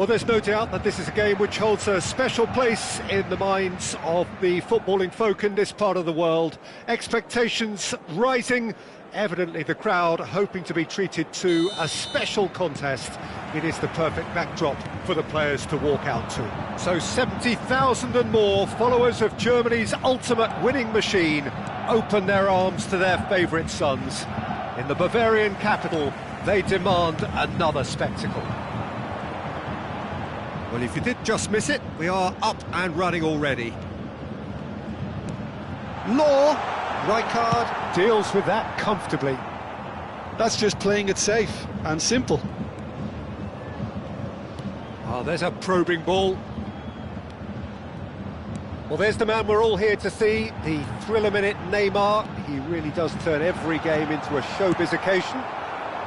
Well, there's no doubt that this is a game which holds a special place in the minds of the footballing folk in this part of the world. Expectations rising, evidently the crowd hoping to be treated to a special contest. It is the perfect backdrop for the players to walk out to. So 70,000 and more followers of Germany's ultimate winning machine open their arms to their favourite sons. In the Bavarian capital, they demand another spectacle. Well, if you did just miss it, we are up and running already. Law, right card, deals with that comfortably. That's just playing it safe and simple. Oh, there's a probing ball. Well, there's the man we're all here to see, the thriller-minute Neymar. He really does turn every game into a showbiz occasion.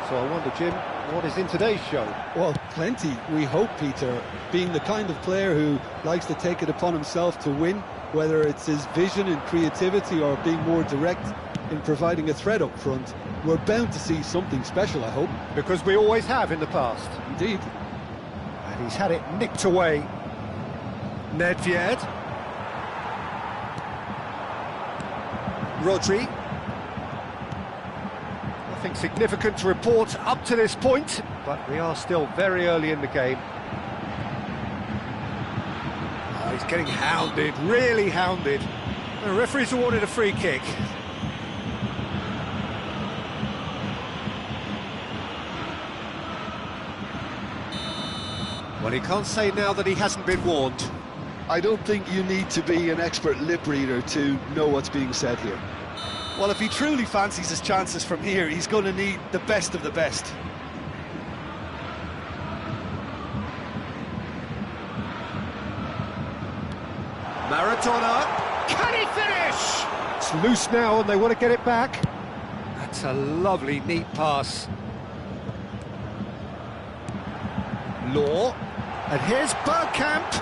So I wonder, Jim, what is in today's show? Well, plenty, we hope, Peter. Being the kind of player who likes to take it upon himself to win, whether it's his vision and creativity or being more direct in providing a threat up front, we're bound to see something special, I hope. Because we always have in the past. Indeed. And he's had it nicked away. Nedved. Rodri. Nothing significant to report up to this point, but we are still very early in the game. Oh, he's getting hounded, really hounded. The referee's awarded a free kick. Well, he can't say now that he hasn't been warned. I don't think you need to be an expert lip reader to know what's being said here. Well, if he truly fancies his chances from here, he's going to need the best of the best. Maradona, can he finish? It's loose now and they want to get it back. That's a lovely, neat pass. Law, and here's Bergkamp.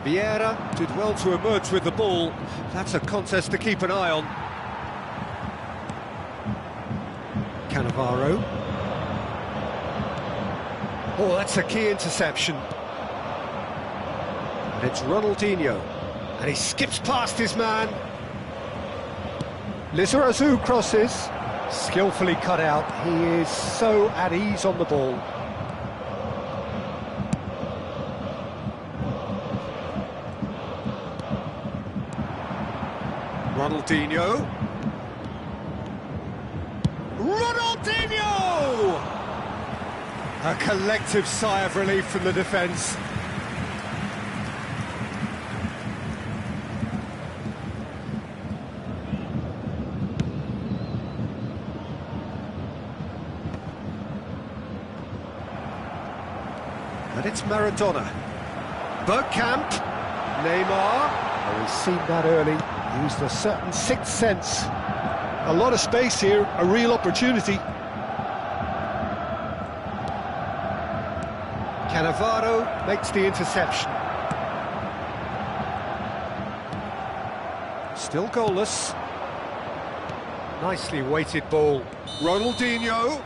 Vieira did well to emerge with the ball. That's a contest to keep an eye on. Cannavaro. Oh, that's a key interception. And it's Ronaldinho. And he skips past his man. Lizarazu crosses. Skillfully cut out. He is so at ease on the ball. Ronaldinho. Ronaldinho! A collective sigh of relief from the defence. And it's Maradona. Bergkamp. Neymar. Oh, he's seen that early. Used a certain sixth sense. A lot of space here, a real opportunity. Cannavaro makes the interception. Still goalless. Nicely weighted ball. Ronaldinho.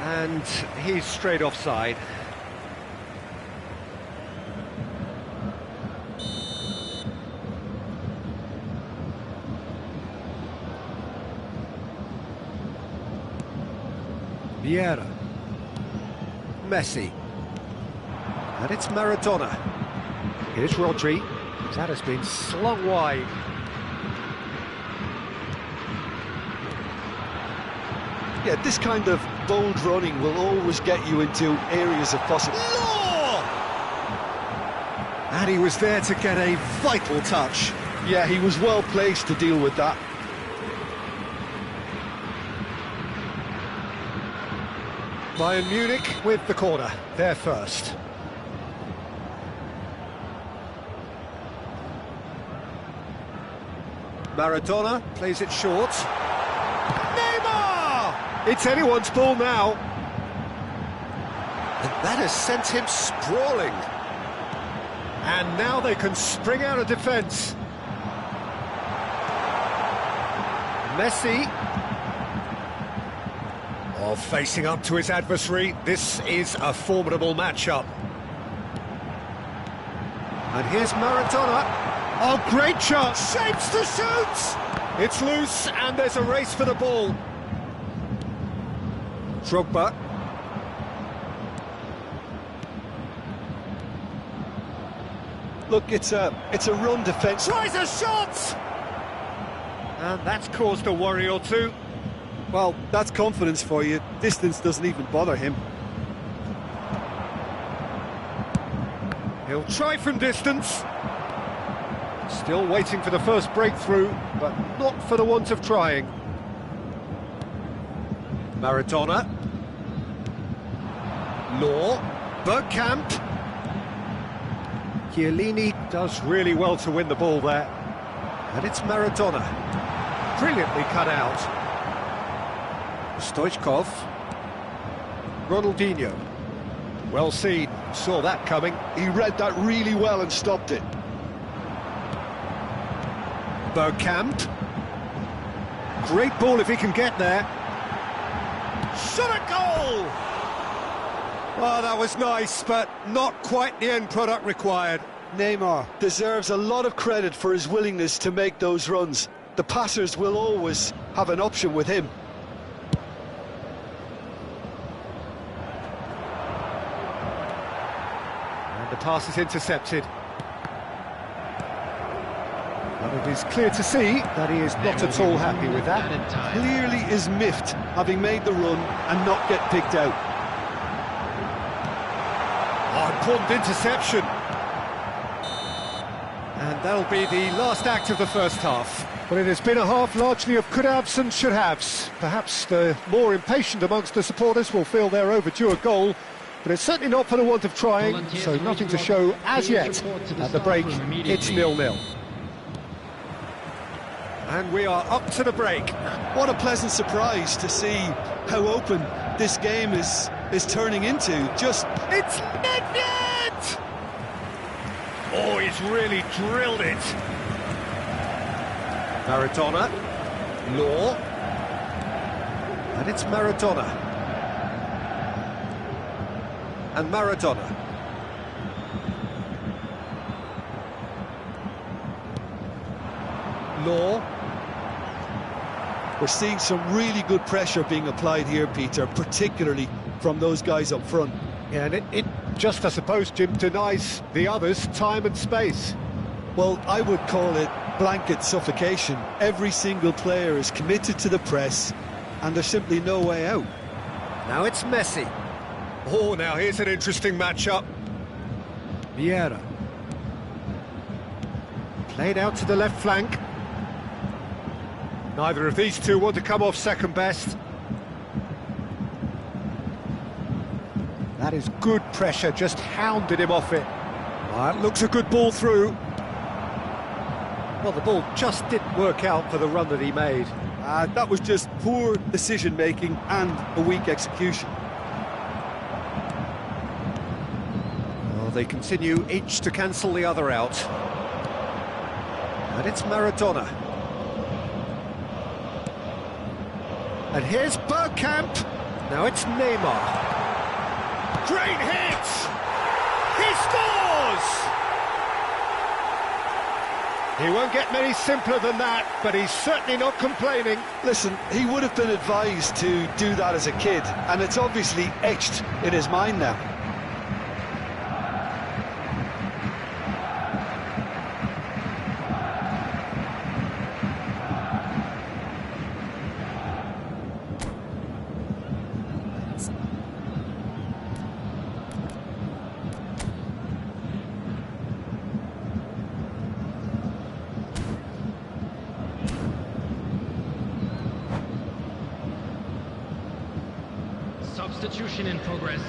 And he's straight offside. Vieira. Messi. And it's Maradona. Here's Rodri. That has been slung wide. Yeah, this kind of bold running will always get you into areas of possible... Law! And he was there to get a vital touch. Yeah, he was well placed to deal with that. Bayern Munich with the corner, they're first. Maradona plays it short. Neymar! It's anyone's ball now. And that has sent him sprawling. And now they can spring out of defence. Oh, facing up to his adversary, this is a formidable matchup. And here's Maradona. Oh, great chance! Shapes to shoot! It's loose, and there's a race for the ball. Drogba. Look, it's a run defence. Tries a shot! And that's caused a worry or two. Well, that's confidence for you. Distance doesn't even bother him. He'll try from distance. Still waiting for the first breakthrough, but not for the want of trying. Maradona. Law. Bergkamp. Chiellini does really well to win the ball there. And it's Maradona. Brilliantly cut out. Stoichkov. Ronaldinho. Well seen, saw that coming. He read that really well and stopped it. Bergkamp. Great ball if he can get there. Shot a goal! Oh, that was nice, but not quite the end product required. Neymar deserves a lot of credit for his willingness to make those runs. The passers will always have an option with him. And the pass is intercepted. But it is clear to see that he is not at all happy with that. Clearly is miffed, having made the run and not get picked out. Oh, important interception. And that'll be the last act of the first half. Well, it has been a half largely of could-haves and should-haves. Perhaps the more impatient amongst the supporters will feel they're overdue a goal, but it's certainly not for the want of trying, so nothing to show as yet. At the break, it's 0-0. And we are up to the break. What a pleasant surprise to see how open this game is turning into. It's Nedved! Oh, he's really drilled it. Maradona. Law. And it's Maradona. And Maradona. Law. We're seeing some really good pressure being applied here, Peter, particularly from those guys up front. Yeah, and it just, I suppose, Jim, denies the others time and space. Well, I would call it blanket suffocation. Every single player is committed to the press, and there's simply no way out. Now it's Messi. Oh, now here's an interesting matchup. Vieira. Played out to the left flank. Neither of these two want to come off second best. That is good pressure, just hounded him off it. That looks a good ball through. Well, the ball just didn't work out for the run that he made. That was just poor decision-making and a weak execution. Well, they continue each to cancel the other out. And it's Maradona. And here's Bergkamp. Now it's Neymar. Great hit! He scores! He won't get many simpler than that, but he's certainly not complaining. Listen, he would have been advised to do that as a kid, and it's obviously etched in his mind now. Substitution in progress.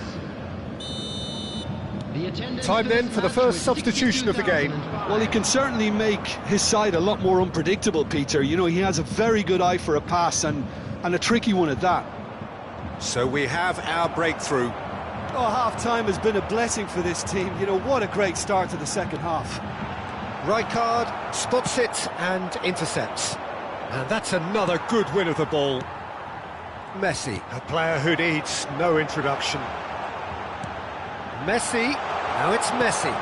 Time then for the first substitution of the game. Well, he can certainly make his side a lot more unpredictable, Peter. You know, he has a very good eye for a pass and a tricky one at that. So we have our breakthrough. Oh, half-time has been a blessing for this team. You know, what a great start to the second half. Rijkaard spots it and intercepts. And that's another good win of the ball. Messi, a player who needs no introduction. Messi, now it's Messi.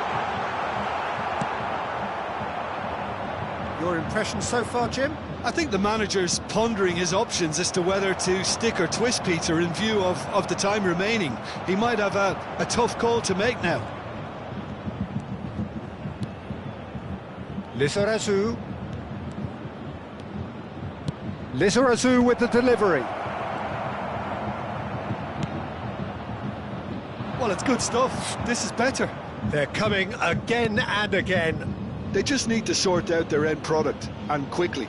Your impression so far, Jim? I think the manager's pondering his options as to whether to stick or twist Peter in view of the time remaining. He might have a tough call to make now. Lizarazu. Lizarazu with the delivery. Well, it's good stuff. This is better. They're coming again and again. They just need to sort out their end product, and quickly.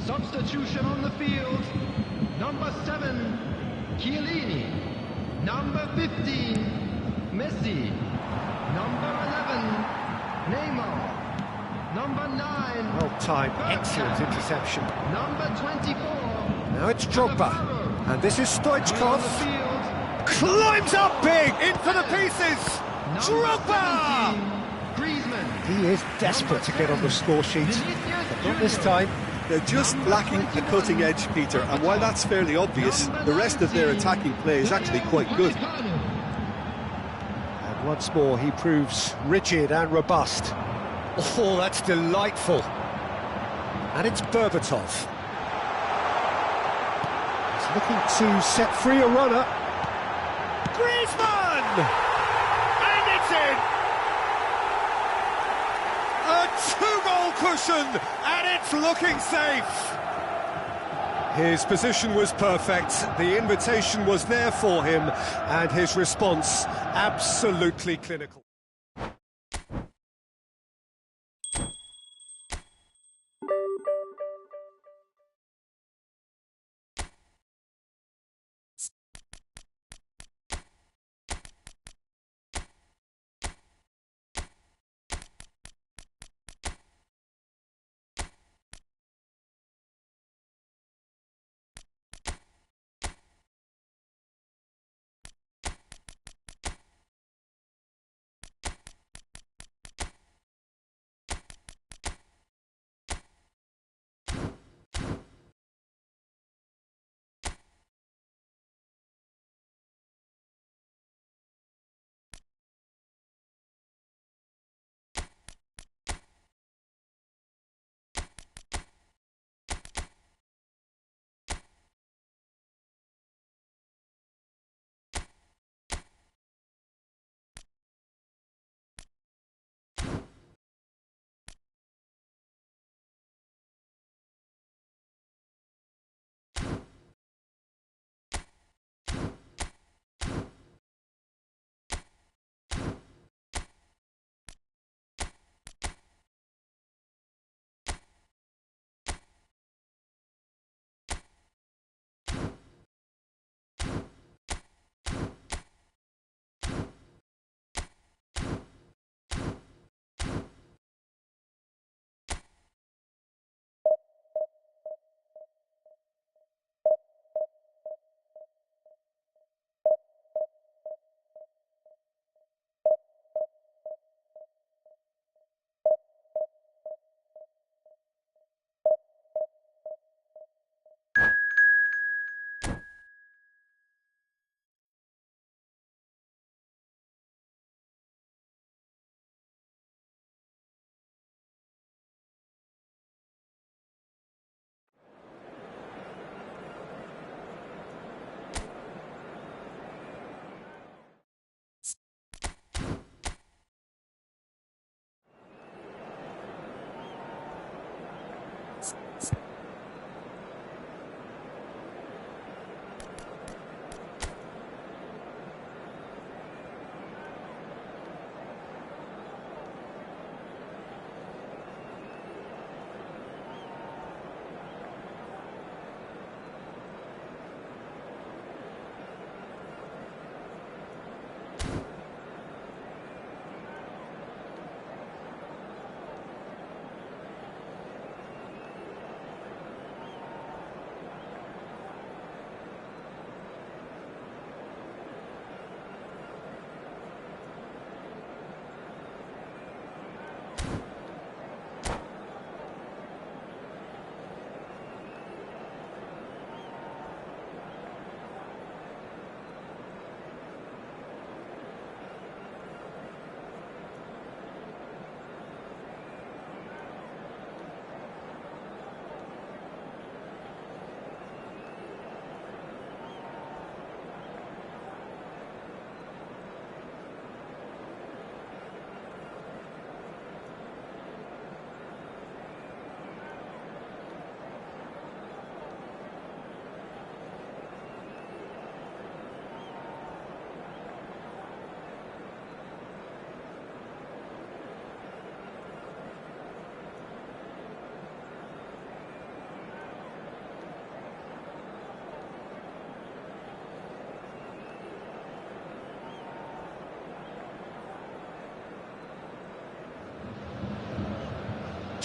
Substitution on the field. Number 7, Chiellini. Number 15, Messi. Number 11, Neymar. Number 9, Well timed, excellent interception. Number 24. Now it's Drogba. And this is Stoichkov. Climbs up big, in for the pieces. Drogba! Griezmann. He is desperate to get on the score sheet. But not this time. They're just lacking the cutting edge, Peter, and while that's fairly obvious, the rest of their attacking play is actually quite good. And once more he proves rigid and robust. Oh, that's delightful. And it's Berbatov. He's looking to set free a runner. Griezmann! And it's in! A two-goal cushion, and it's looking safe. His position was perfect, the invitation was there for him, and his response absolutely clinical.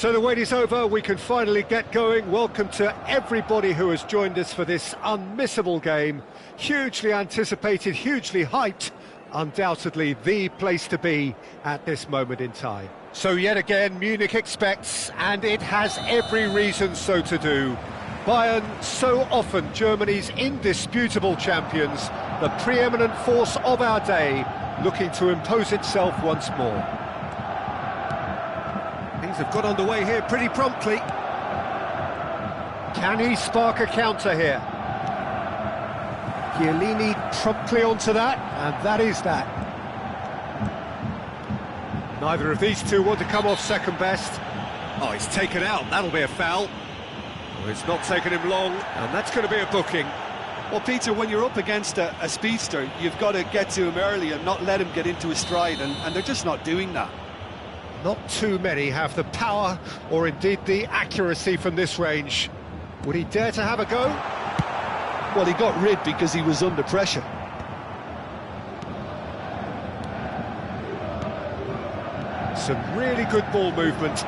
So the wait is over, we can finally get going. Welcome to everybody who has joined us for this unmissable game. Hugely anticipated, hugely hyped, undoubtedly the place to be at this moment in time. So yet again, Munich expects, and it has every reason so to do. Bayern, so often Germany's indisputable champions, the preeminent force of our day, looking to impose itself once more. Things have got underway here pretty promptly. Can he spark a counter here? Chiellini promptly onto that, and that is that. Neither of these two want to come off second best. Oh, he's taken out, that'll be a foul. Well, it's not taken him long, and that's going to be a booking. Well, Peter, when you're up against a speedster, you've got to get to him early and not let him get into his stride, and they're just not doing that. Not too many have the power or indeed the accuracy from this range. Would he dare to have a go? Well, he got rid because he was under pressure. Some really good ball movement.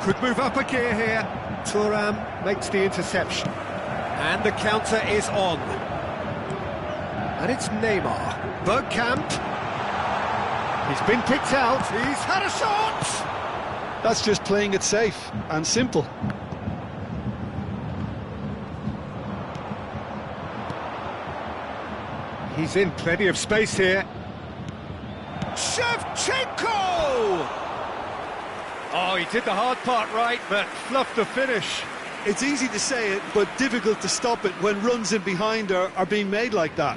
Could move up a gear here. Thuram makes the interception. And the counter is on. And it's Neymar. Bergkamp. He's been picked out. He's had a shot! That's just playing it safe and simple. He's in plenty of space here. Shevchenko! Oh, he did the hard part right, but fluffed the finish. It's easy to say it, but difficult to stop it when runs in behind are being made like that.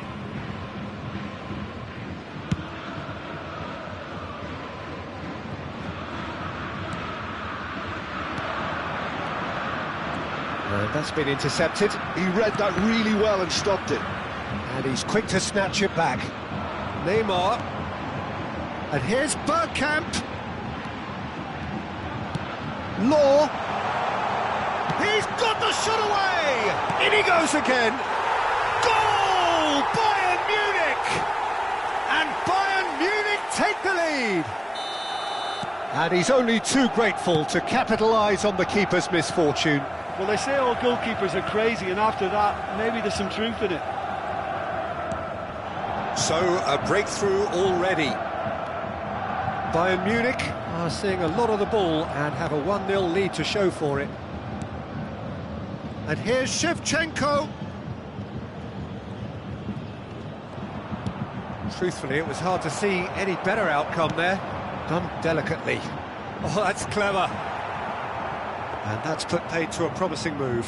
That's been intercepted. He read that really well and stopped it. And he's quick to snatch it back. Neymar. And here's Bergkamp. Law. He's got the shot away! In he goes again. Goal! Bayern Munich! And Bayern Munich take the lead. And he's only too grateful to capitalise on the keeper's misfortune. Well, they say all goalkeepers are crazy, and after that, maybe there's some truth in it. So, a breakthrough already. Bayern Munich are seeing a lot of the ball and have a 1-0 lead to show for it. And here's Shevchenko. Truthfully, it was hard to see any better outcome there. Done delicately. Oh, that's clever. And that's put paid to a promising move.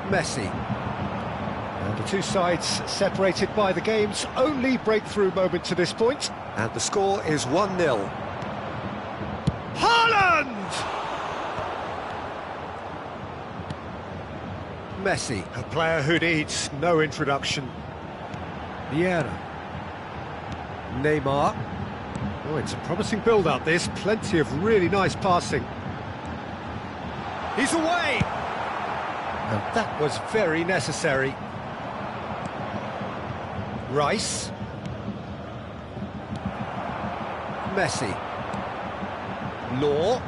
Messi. And the two sides separated by the game's only breakthrough moment to this point. And the score is 1-0. Haaland! Messi, a player who needs no introduction. Vieira. Neymar. Oh, it's a promising build-up, this. Plenty of really nice passing. He's away! And that was very necessary. Rice. Messi. Law.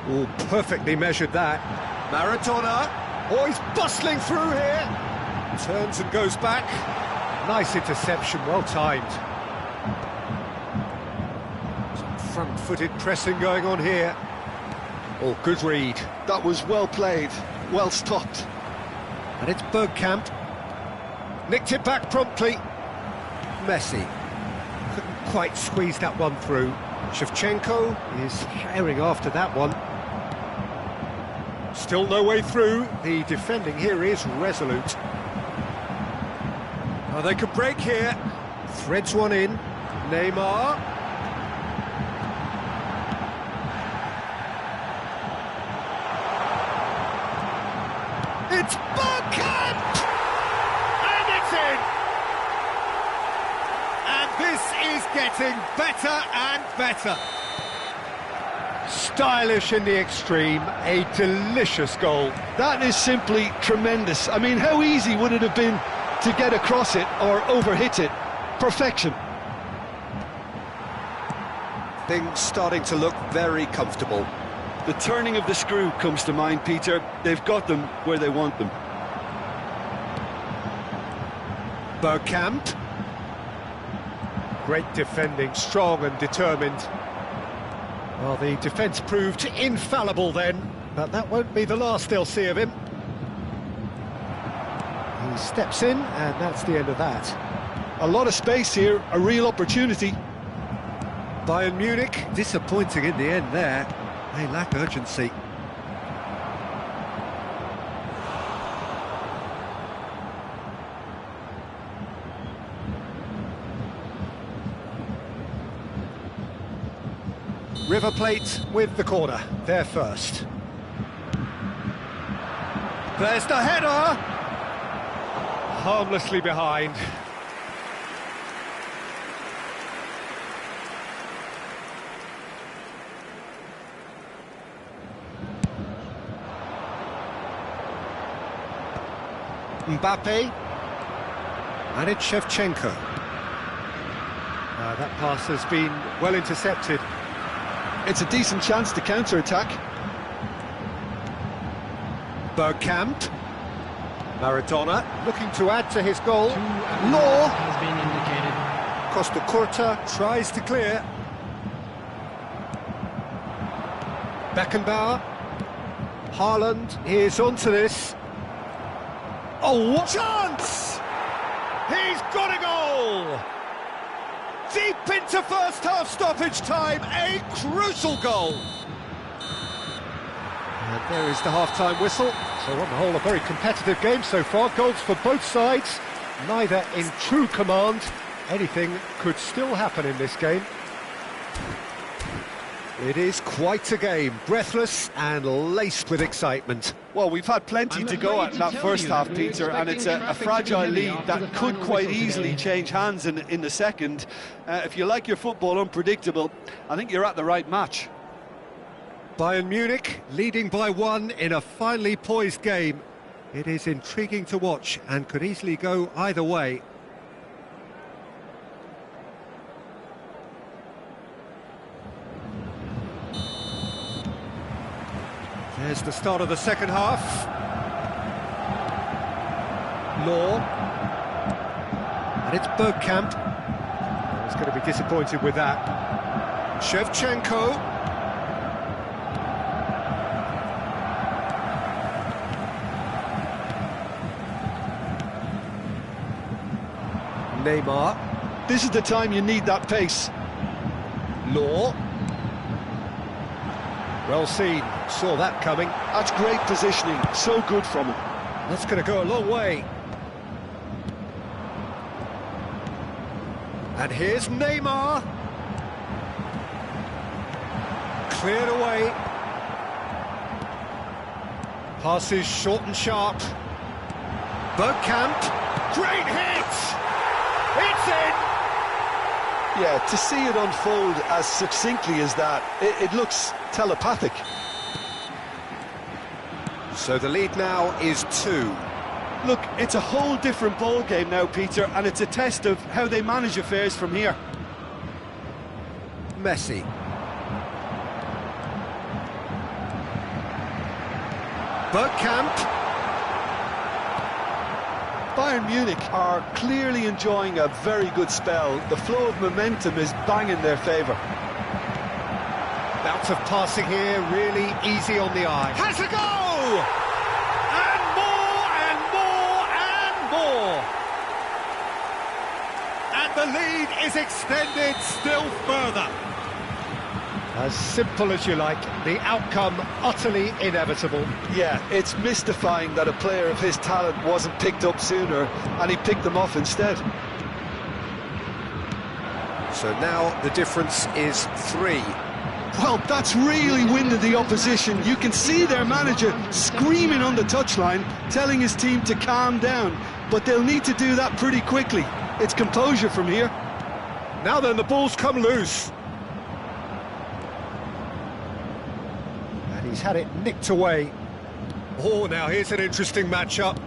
Oh, perfectly measured that. Maradona. Oh, he's bustling through here. Turns and goes back. Nice interception, well timed. Front-footed pressing going on here. Oh, good read. That was well played, well stopped. And it's Bergkamp. Nicked it back promptly. Messi. Couldn't quite squeeze that one through. Shevchenko is herring after that one. Still no way through. The defending here is resolute. Oh, they could break here. Threads one in. Neymar. It's Bergkamp! And it's in! And this is getting better and better. Stylish in the extreme, a delicious goal. That is simply tremendous. I mean, how easy would it have been to get across it or overhit it. Perfection. Things starting to look very comfortable. The turning of the screw comes to mind, Peter. They've got them where they want them. Bergkamp. Great defending, strong and determined. Well, the defence proved infallible then, but that won't be the last they'll see of him. He steps in, and that's the end of that. A lot of space here, a real opportunity. Bayern Munich, disappointing in the end there. They lack urgency. River Plate with the corner, there first. There's the header! Harmlessly behind. Mbappe, and it's Shevchenko. That pass has been well intercepted. It's a decent chance to counter-attack. Bergkamp, Maradona looking to add to his goal. Law has been indicated. Costa Curta tries to clear. Beckenbauer, Haaland is onto this. Oh, what chance! He's got a goal! Deep into first half stoppage time, a crucial goal! And there is the half-time whistle. So on the whole, a very competitive game so far. Goals for both sides, neither in true command. Anything could still happen in this game. It is quite a game, breathless and laced with excitement. Well, we've had plenty to go at in that first half, Peter, and it's a fragile lead that could quite easily change hands in the second. If you like your football unpredictable, I think you're at the right match. Bayern Munich leading by 1 in a finely poised game. It is intriguing to watch and could easily go either way. There's the start of the second half. Law. And it's Bergkamp. Oh, he's going to be disappointed with that. Shevchenko. Neymar. This is the time you need that pace. Law. Well seen, saw that coming. That's great positioning, so good from him. That's going to go a long way. And here's Neymar. Cleared away. Passes short and sharp. Bergkamp. Great hit! It's in! Yeah, to see it unfold as succinctly as that, it looks telepathic. So the lead now is 2. Look, it's a whole different ball game now, Peter, and it's a test of how they manage affairs from here. Messi. Bergkamp. Bayern Munich are clearly enjoying a very good spell. The flow of momentum is banging their favour. Bouts of passing here, really easy on the eye. Has a go! And more, and more, and more! And the lead is extended still further. As simple as you like, the outcome utterly inevitable. Yeah, it's mystifying that a player of his talent wasn't picked up sooner, and he picked them off instead. So now the difference is 3. Well, that's really winded the opposition. You can see their manager screaming on the touchline, telling his team to calm down, but they'll need to do that pretty quickly. It's composure from here. Now then, the ball's come loose. And he's had it nicked away. Oh, now here's an interesting matchup.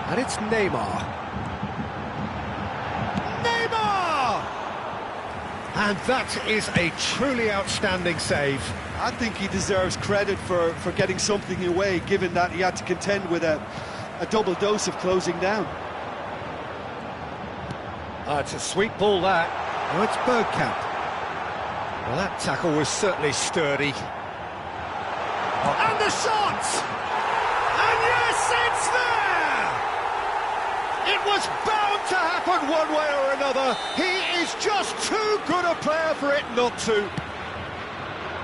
And it's Neymar. Neymar! And that is a truly outstanding save. I think he deserves credit for getting something away, given that he had to contend with a double dose of closing down. It's a sweet ball, that. Now it's Bergkamp. Well, that tackle was certainly sturdy. And the shot! And yes, it's there! It was bound to happen one way or another. He is just too good a player for it not to.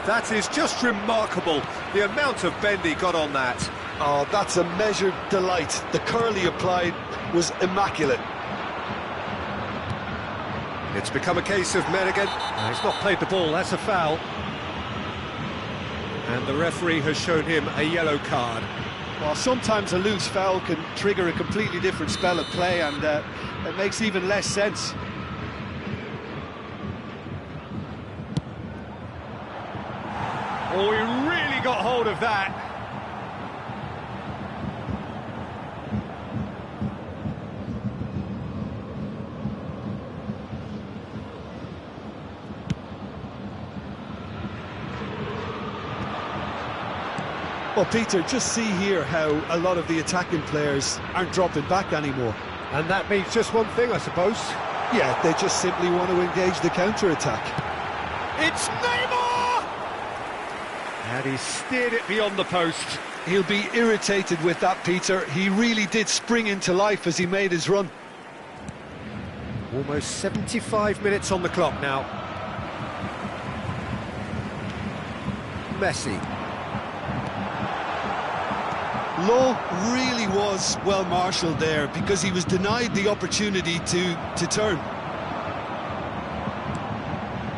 That is just remarkable, the amount of bend he got on that. Oh, that's a measured delight. The curl he applied was immaculate. It's become a case of Mennigan. He's not played the ball, that's a foul. And the referee has shown him a yellow card. Well, sometimes a loose foul can trigger a completely different spell of play, and it makes even less sense. Oh, he really got hold of that. Well, Peter, just see here how a lot of the attacking players aren't dropping back anymore. And that means just one thing, I suppose. Yeah, they just simply want to engage the counter-attack. It's Neymar! And he steered it beyond the post. He'll be irritated with that, Peter. He really did spring into life as he made his run. Almost 75 minutes on the clock now. Messi. Lowe really was well marshalled there because he was denied the opportunity to turn.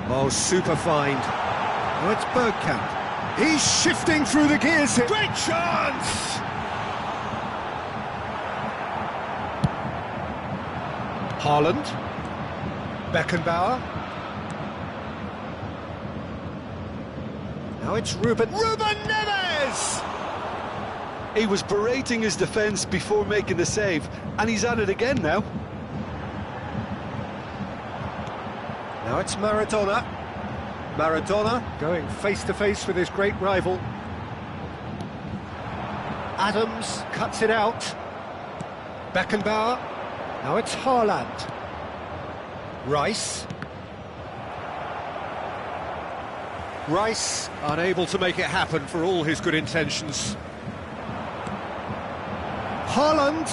Oh, super find. Oh, it's Bergkamp. He's shifting through the gears here. Great chance! Haaland. Beckenbauer. Now it's Ruben Neves! He was berating his defence before making the save, and he's at it again now. Now it's Maradona. Maradona going face-to-face with his great rival. Adams cuts it out. Beckenbauer. Now it's Haaland. Rice. Rice unable to make it happen for all his good intentions. Haaland.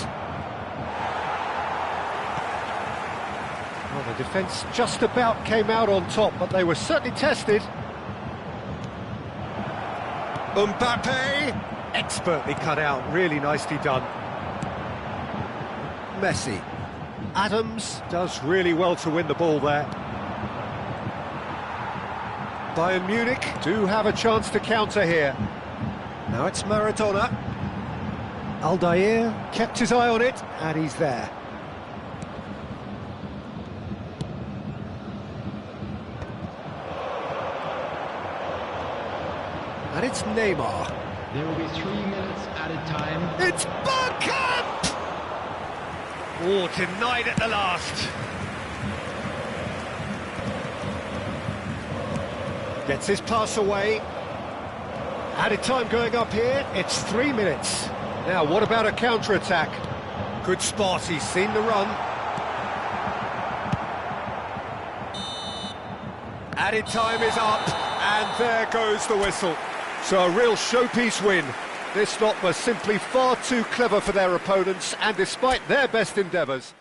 Well, the defence just about came out on top, but they were certainly tested. Mbappe, expertly cut out, really nicely done. Messi. Adams does really well to win the ball there. Bayern Munich do have a chance to counter here. Now it's Maradona. Aldair kept his eye on it, and he's there. And it's Neymar. There will be 3 minutes added time. It's Bergkamp! Oh, denied at the last. Gets his pass away. Added time going up here. It's 3 minutes. Now, what about a counter-attack? Good spot, he's seen the run. Added time is up, and there goes the whistle. So a real showpiece win. This lot was simply far too clever for their opponents, and despite their best endeavours,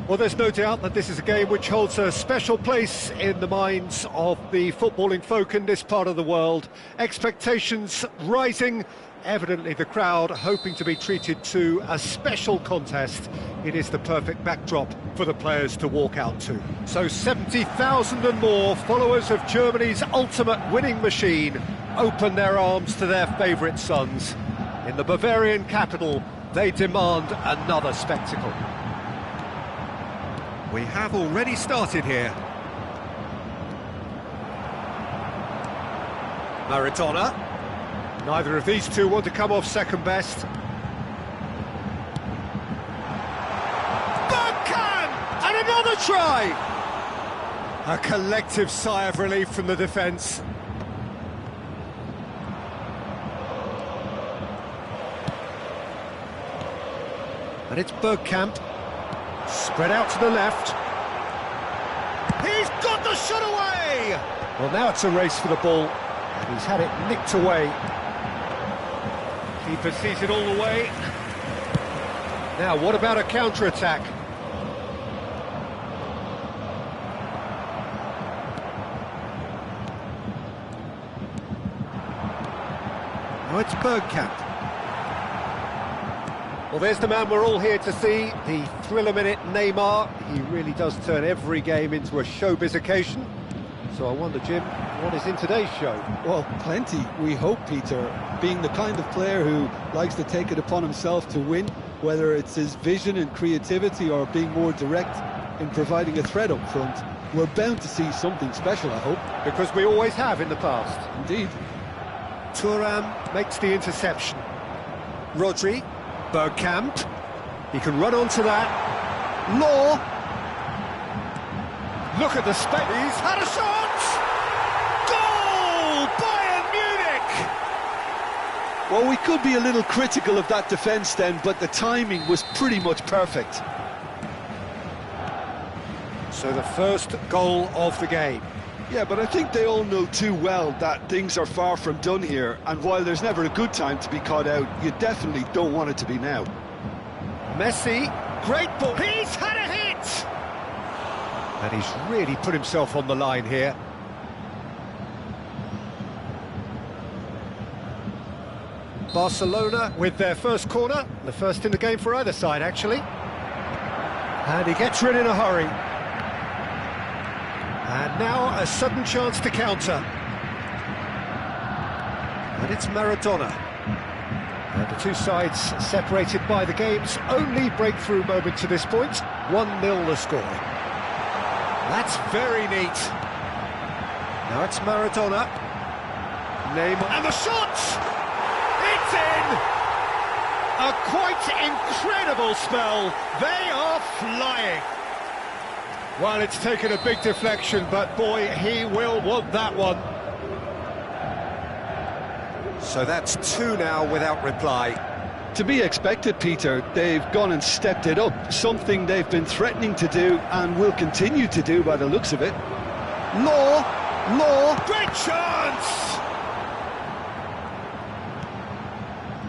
Well, there's no doubt that this is a game which holds a special place in the minds of the footballing folk in this part of the world. Expectations rising, evidently the crowd hoping to be treated to a special contest. It is the perfect backdrop for the players to walk out to. So 70,000 and more followers of Germany's ultimate winning machine open their arms to their favourite sons. In the Bavarian capital, they demand another spectacle. We have already started here. Maradona. Neither of these two want to come off second best. Bergkamp! And another try! A collective sigh of relief from the defence. And it's Bergkamp. Spread out to the left. He's got the shot away! Well, now it's a race for the ball. And he's had it nicked away. Keeper sees it all the way. Now, what about a counter-attack? Now it's Bergkamp. Well, there's the man we're all here to see, the thriller-minute Neymar. He really does turn every game into a showbiz occasion. So I wonder, Jim, what is in today's show? Well, plenty, we hope, Peter. Being the kind of player who likes to take it upon himself to win, whether it's his vision and creativity or being more direct in providing a threat up front, we're bound to see something special, I hope. Because we always have in the past. Indeed. Thuram makes the interception. Rodri. Bergkamp, he can run onto that. Law, look at the space, he's had a shot! Goal! Bayern Munich! Well, we could be a little critical of that defence then, but the timing was pretty much perfect. So the first goal of the game. Yeah, but I think they all know too well that things are far from done here, and while there's never a good time to be caught out, you definitely don't want it to be now. Messi, great ball, he's had a hit! And he's really put himself on the line here. Barcelona with their first corner, the first in the game for either side actually. And he gets rid in a hurry. And now a sudden chance to counter. And it's Maradona. And the two sides separated by the game's only breakthrough moment to this point. 1-0 the score. That's very neat. Now it's Maradona. Neymar. And the shot! It's in! A quite incredible spell. They are flying. Well, it's taken a big deflection, but boy, he will want that one. So that's two now without reply. To be expected, Peter. They've gone and stepped it up, something they've been threatening to do and will continue to do by the looks of it. Law, great chance!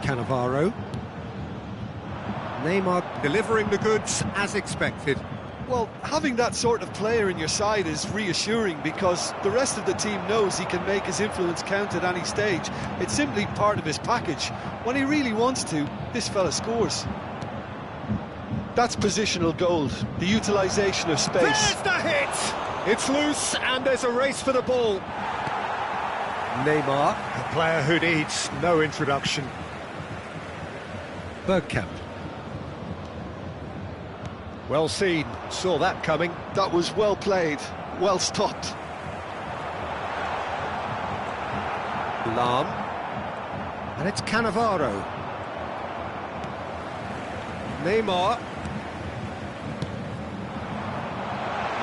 Cannavaro. Neymar delivering the goods as expected. Well, having that sort of player in your side is reassuring because the rest of the team knows he can make his influence count at any stage. It's simply part of his package. When he really wants to, this fella scores. That's positional gold, the utilisation of space. There's the hit! It's loose and there's a race for the ball. Neymar, a player who needs no introduction. Bergkamp. Well seen, saw that coming. That was well played, well stopped. Lahm. And it's Cannavaro. Neymar.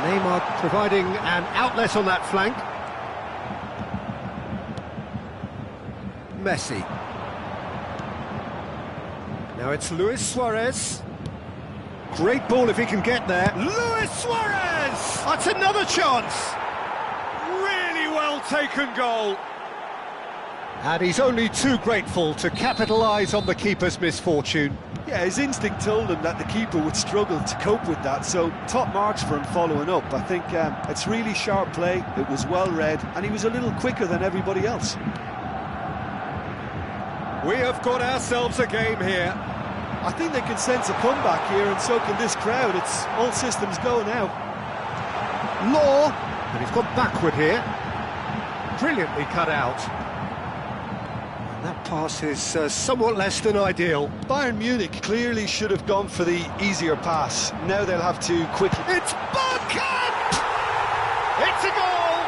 Neymar providing an outlet on that flank. Messi. Now it's Luis Suarez. Great ball if he can get there. Luis Suarez! That's another chance! Really well taken goal. And he's only too grateful to capitalise on the keeper's misfortune. Yeah, his instinct told him that the keeper would struggle to cope with that, so top marks for him following up. I think it's really sharp play, it was well read, and he was a little quicker than everybody else. We have got ourselves a game here. I think they can sense a comeback here, and so can this crowd. It's all systems go now. Law, and he's gone backward here. Brilliantly cut out. And that pass is somewhat less than ideal. Bayern Munich clearly should have gone for the easier pass. Now they'll have to quickly... It's Bergkamp! It's a goal!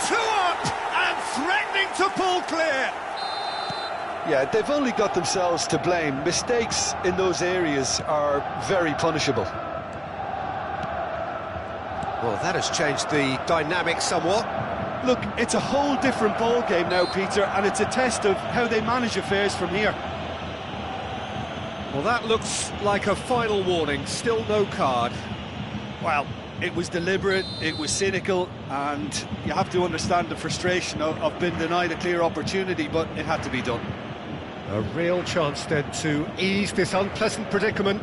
2 up and threatening to pull clear. Yeah, they've only got themselves to blame. Mistakes in those areas are very punishable. Well, that has changed the dynamic somewhat. Look, it's a whole different ball game now, Peter, and it's a test of how they manage affairs from here. Well, that looks like a final warning. Still no card. Well, it was deliberate, it was cynical, and you have to understand the frustration of being denied a clear opportunity, but it had to be done. A real chance then to ease this unpleasant predicament.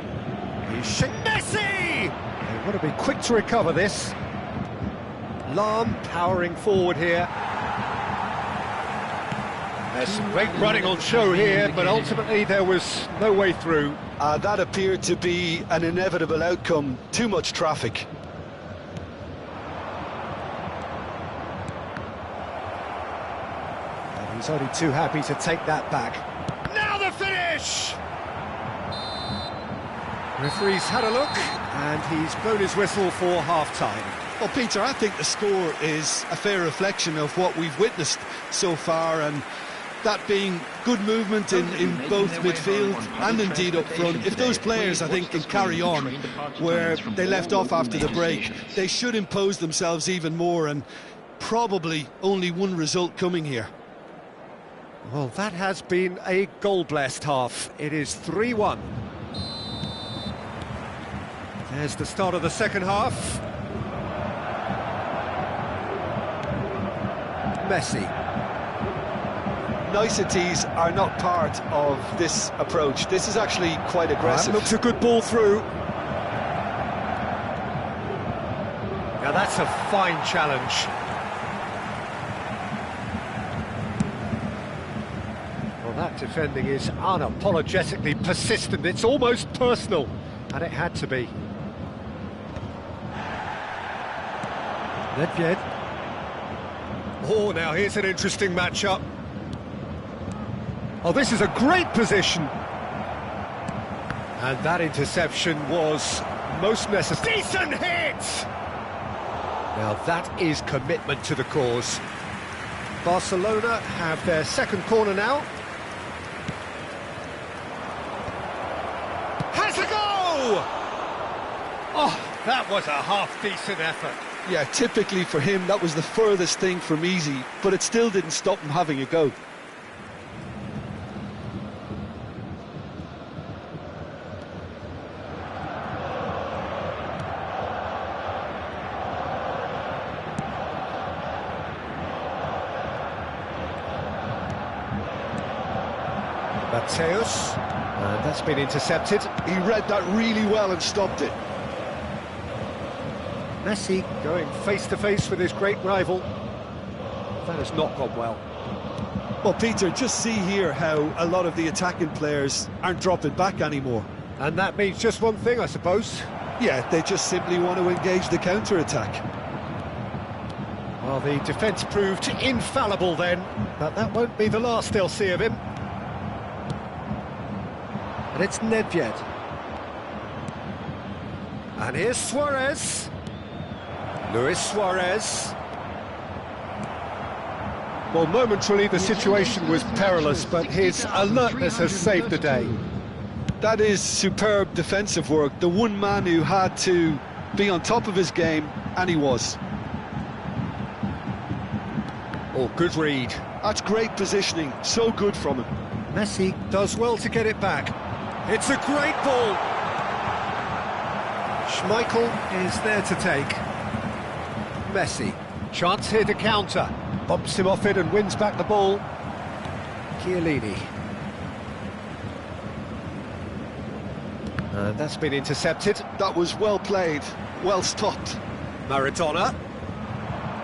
He's Messi! They want to be quick to recover this. Lahm powering forward here. There's some great running on show here, but ultimately there was no way through. That appeared to be an inevitable outcome. Too much traffic. And he's only too happy to take that back. Now the finish! Referee's had a look, and he's blown his whistle for half-time. Well, Peter, I think the score is a fair reflection of what we've witnessed so far, and that being good movement in both midfield and indeed up front. If those players, I think, can carry on where they left off after the break, they should impose themselves even more, and probably only one result coming here. Well, that has been a goal-blessed half. It is 3-1. There's the start of the second half. Messi. Niceties are not part of this approach. This is actually quite aggressive. That looks a good ball through. Now that's a fine challenge. Well, that defending is unapologetically persistent. It's almost personal, and it had to be. Nedved. Oh, now here's an interesting matchup. Oh, this is a great position. And that interception was most necessary. Decent hit! Now that is commitment to the cause. Barcelona have their second corner now. Has a go! Oh, that was a half-decent effort. Yeah, typically for him, that was the furthest thing from easy, but it still didn't stop him having a go. Mateus, and that's been intercepted. He read that really well and stopped it. Messi going face-to-face with his great rival. That has not gone well. Well, Peter, just see here how a lot of the attacking players aren't dropping back anymore. And that means just one thing, I suppose. Yeah, they just simply want to engage the counter-attack. Well, the defence proved infallible then, but that won't be the last they'll see of him. And it's Nedved. And here's Suarez. Luis Suarez. Well, momentarily the situation was perilous, but his alertness has saved the day. That is superb defensive work. The one man who had to be on top of his game, and he was. Oh, good read. That's great positioning, so good from him. Messi does well to get it back. It's a great ball. Schmeichel is there to take. Messi, chance here to counter. Bumps him off it and wins back the ball. Chiellini. And that's been intercepted. That was well played, well stopped. Maradona.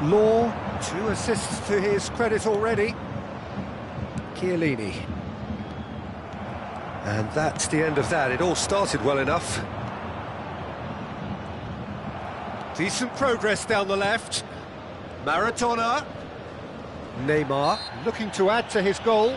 Law, 2 assists to his credit already. Chiellini. And that's the end of that. It all started well enough. Decent progress down the left. Maradona. Neymar looking to add to his goal.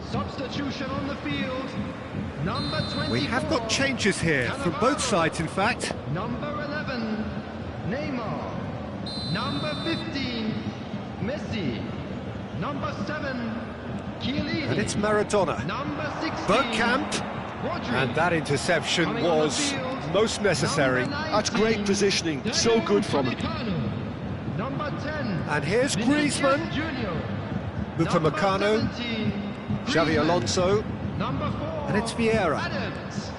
Substitution on the field. Number 24. We have got changes here from both sides, in fact. Number 11, Neymar. Number 15, Messi. Number 7, Chiellini. And it's Maradona. Number 16, Bergkamp. Rodri. And that interception Coming on the was field, most necessary. Number 19, That's great positioning, so good from him. Number 10, And here's Vinicius Griezmann. Junior. Upamecano. Number 17, Xavi Griezmann. Alonso. Number 4, And it's Vieira. Adams.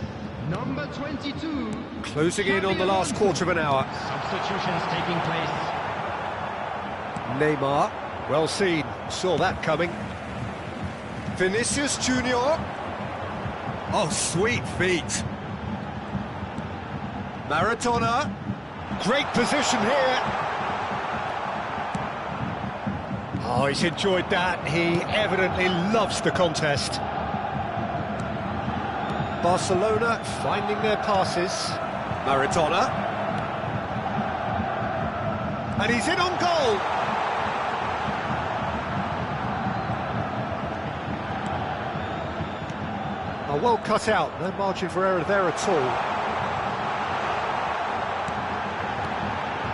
Number 22, Closing in on the last quarter of an hour. substitutions taking place. Neymar. Well seen. Saw that coming. Vinicius Junior. Oh, sweet feet. Maradona. Great position here. Oh, he's enjoyed that. He evidently loves the contest. Barcelona finding their passes. Maradona. And he's in on goal. Oh, well cut out. No margin for error there at all.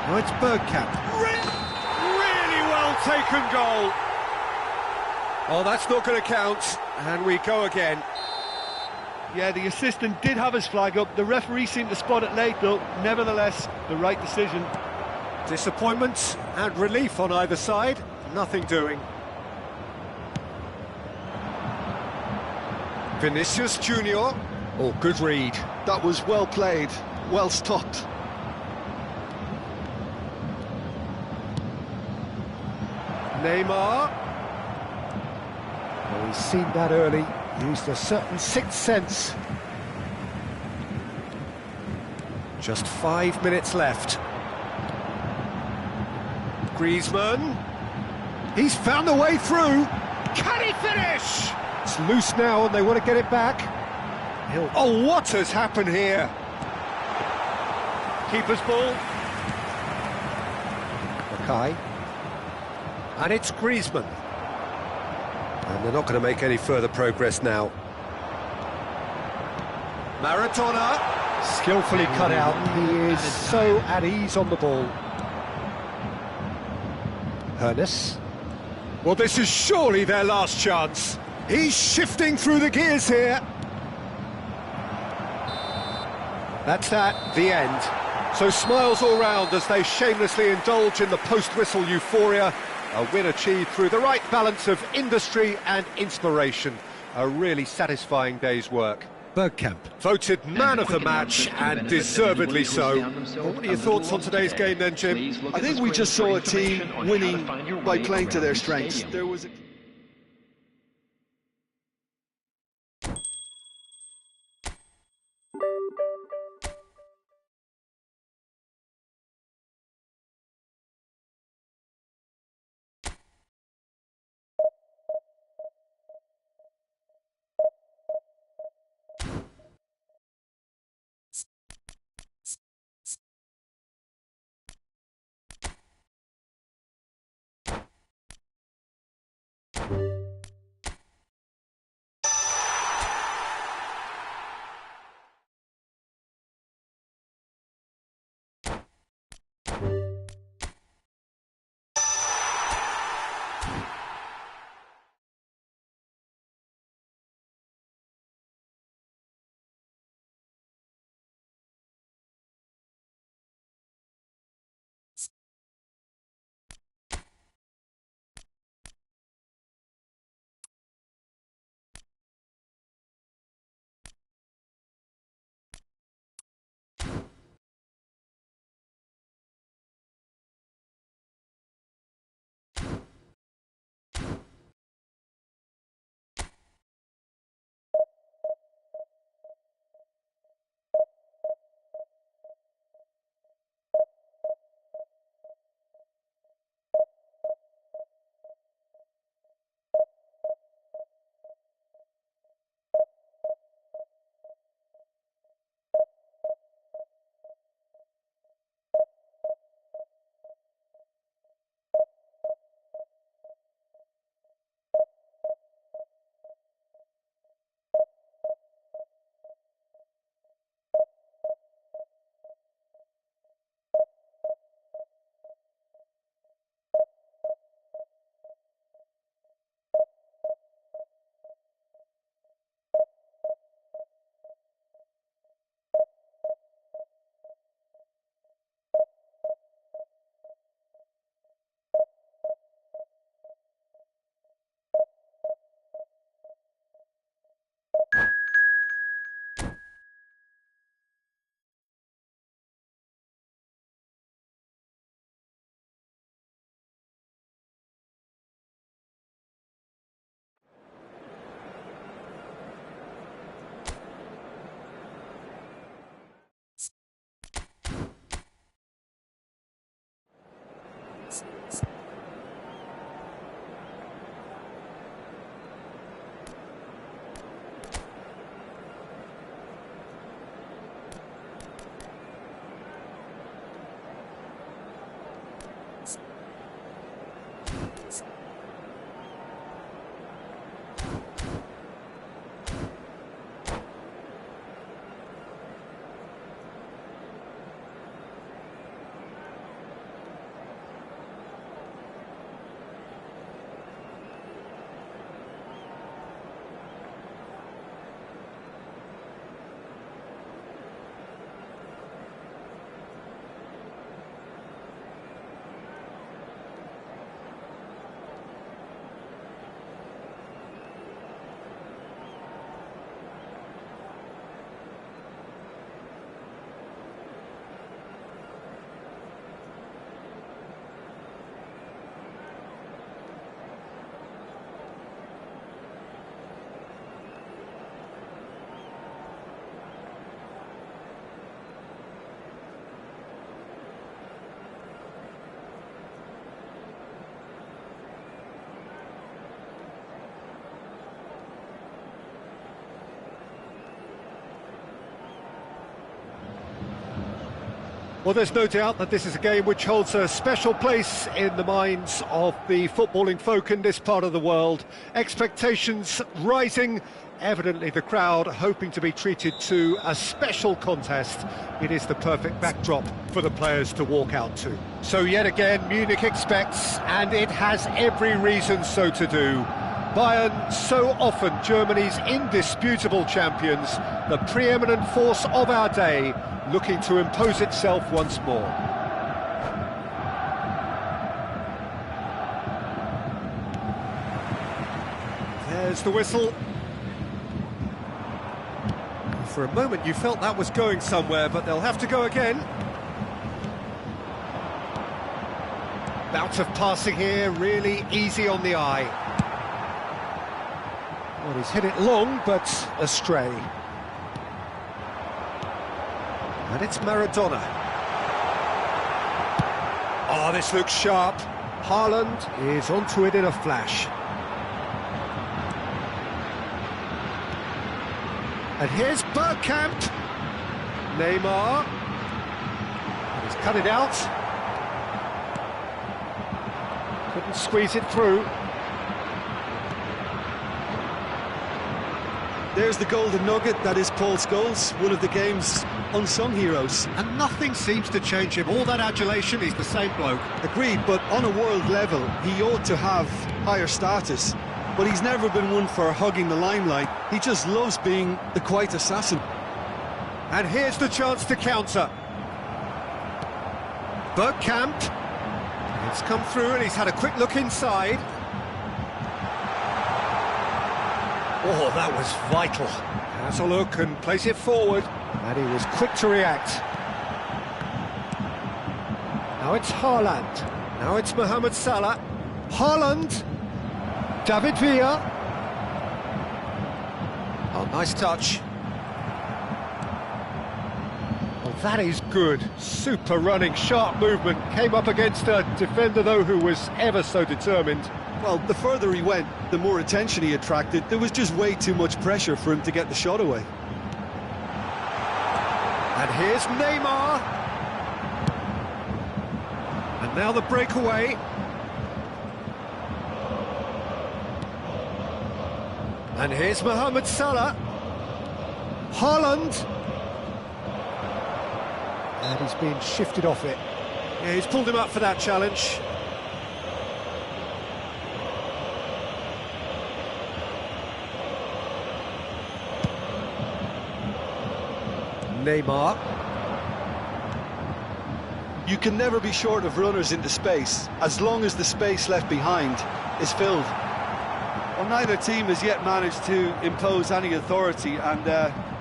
Now it's Bergkamp. Really well taken goal. Oh, that's not going to count. And we go again. Yeah, the assistant did have his flag up. The referee seemed to spot it late, though. Nevertheless, the right decision. Disappointment and relief on either side. Nothing doing. Vinicius Junior. Oh, good read. That was well played, well stopped. Neymar. Oh, he's seen that early. Used a certain sixth sense. Just 5 minutes left. Griezmann. He's found a way through. Can he finish? It's loose now and they want to get it back. Oh, what has happened here? Keeper's ball. Mackay. And it's Griezmann. And they're not going to make any further progress now. Maradona. Skillfully cut out. He is so at ease on the ball. Hernes. Well, this is surely their last chance. He's shifting through the gears here. That's that, the end. So smiles all round as they shamelessly indulge in the post-whistle euphoria. A win achieved through the right balance of industry and inspiration. A really satisfying day's work. Bergkamp voted man of the match, and deservedly so. Well, what are your thoughts on today's game then, Jim? I think we just saw a team winning by playing to their strengths. There was Well, there's no doubt that this is a game which holds a special place in the minds of the footballing folk in this part of the world. Expectations rising, evidently the crowd hoping to be treated to a special contest. It is the perfect backdrop for the players to walk out to. So yet again, Munich expects, and it has every reason so to do. Bayern, so often Germany's indisputable champions, the preeminent force of our day, looking to impose itself once more. There's the whistle. For a moment you felt that was going somewhere, but they'll have to go again. Bout of passing here, really easy on the eye. Well, he's hit it long, but astray. And it's Maradona. Oh, this looks sharp. Haaland is onto it in a flash. And here's Bergkamp. Neymar. He's cut it out. Couldn't squeeze it through. There's the golden nugget, that is Paul Scholes, one of the game's unsung heroes. And nothing seems to change him. All that adulation, he's the same bloke. Agreed, but on a world level, he ought to have higher status. But he's never been one for hugging the limelight. He just loves being the quiet assassin. And here's the chance to counter. Bergkamp. It's come through and he's had a quick look inside. Oh, that was vital. Has a look and plays it forward. And he was quick to react. Now it's Haaland. Now it's Mohamed Salah. Haaland. David Villa. Oh, nice touch. Well, that is good. Super running, sharp movement. Came up against a defender, though, who was ever so determined. Well, the further he went, the more attention he attracted. There was just way too much pressure for him to get the shot away. And here's Neymar. And now the breakaway. And here's Mohamed Salah. Haaland. And he's been shifted off it. Yeah, he's pulled him up for that challenge. Neymar. You can never be short of runners into space, as long as the space left behind is filled. Well, neither team has yet managed to impose any authority, and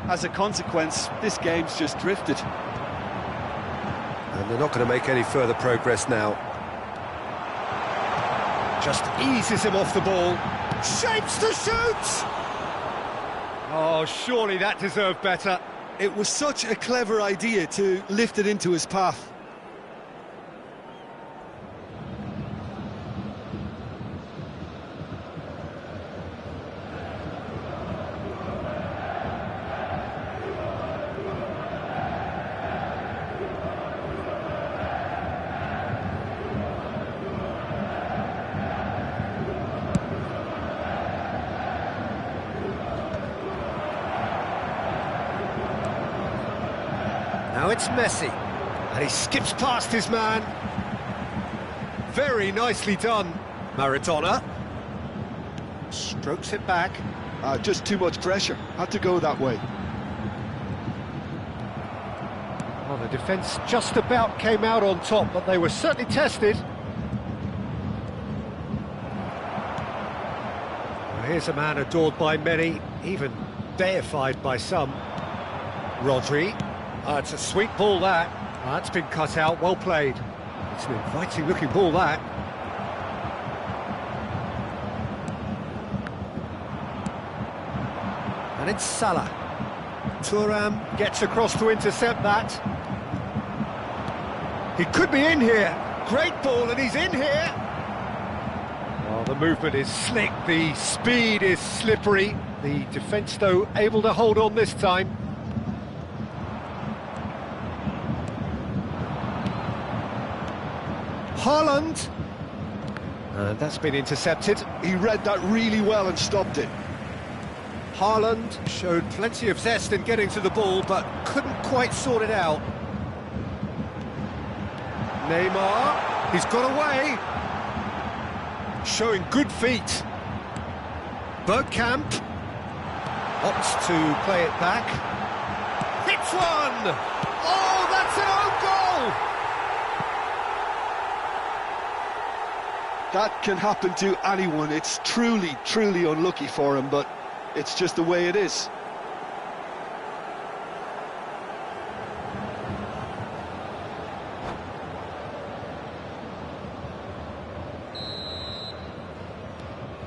as a consequence, this game's just drifted. And they're not going to make any further progress now. Just eases him off the ball. Shapes to shoot! Oh, surely that deserved better. It was such a clever idea to lift it into his path. Now it's Messi, and he skips past his man. Very nicely done, Maradona. Strokes it back. Just too much pressure, had to go that way. Well, the defence just about came out on top, but they were certainly tested. Well, here's a man adored by many, even deified by some. Rodri. It's a sweet ball, that. That's been cut out, well played. It's an inviting-looking ball, that. And it's Salah. Thuram gets across to intercept that. He could be in here. Great ball, and he's in here. Oh, the movement is slick, the speed is slippery. The defence, though, able to hold on this time. Haaland. And that's been intercepted. He read that really well and stopped it. Haaland showed plenty of zest in getting to the ball, but couldn't quite sort it out. Neymar, he's got away. Showing good feet. Bergkamp opts to play it back. Hits one! Oh, that's an own goal! That can happen to anyone. It's truly, truly unlucky for him, but it's just the way it is.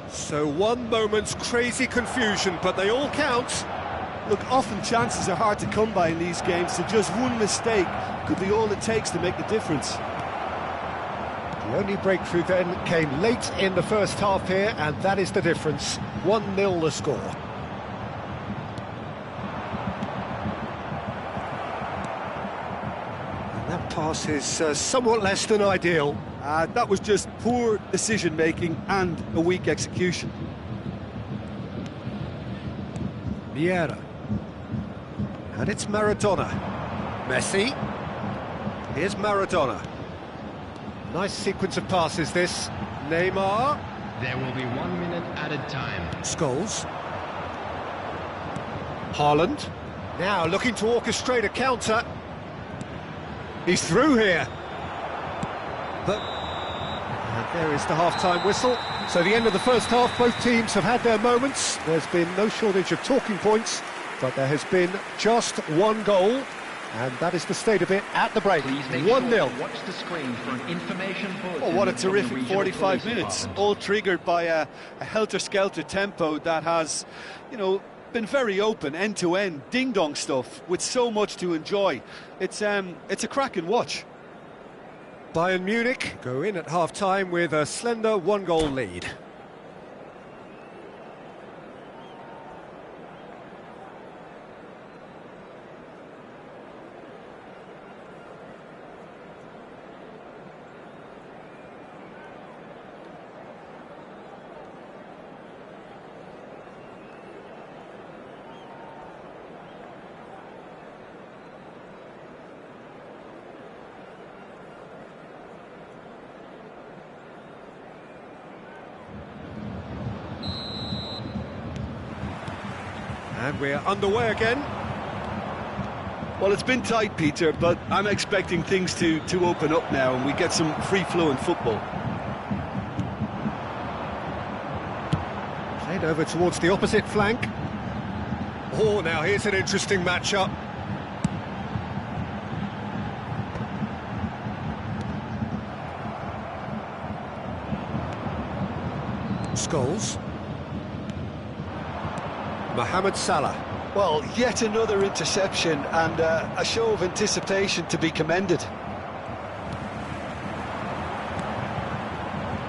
So one moment's crazy confusion, but they all count. Look, often chances are hard to come by in these games, so just one mistake could be all it takes to make the difference. The only breakthrough then came late in the first half here, and that is the difference. 1-0 the score. And that pass is somewhat less than ideal. That was just poor decision-making and a weak execution. Vieira. And it's Maradona. Messi. Here's Maradona. Nice sequence of passes, this. Neymar. There will be 1 minute added time. Scholes. Haaland. Now looking to orchestrate a counter. He's through here. But and there is the half-time whistle. So the end of the first half, both teams have had their moments. There's been no shortage of talking points, but there has been just one goal. And that is the state of it at the break. 1-0. Watch the screen for an information bulletin. Oh, what a terrific from the 45 Police minutes, Department. all triggered by a helter-skelter tempo that has, you know, been very open, end-to-end, ding-dong stuff, with so much to enjoy. It's a cracking watch. Bayern Munich go in at half-time with a slender one-goal lead. And we're underway again. Well, it's been tight, Peter, but I'm expecting things to open up now and we get some free-flowing football. Played over towards the opposite flank. Oh, now here's an interesting matchup. Scholes. Mohamed Salah. Well, yet another interception and a show of anticipation to be commended.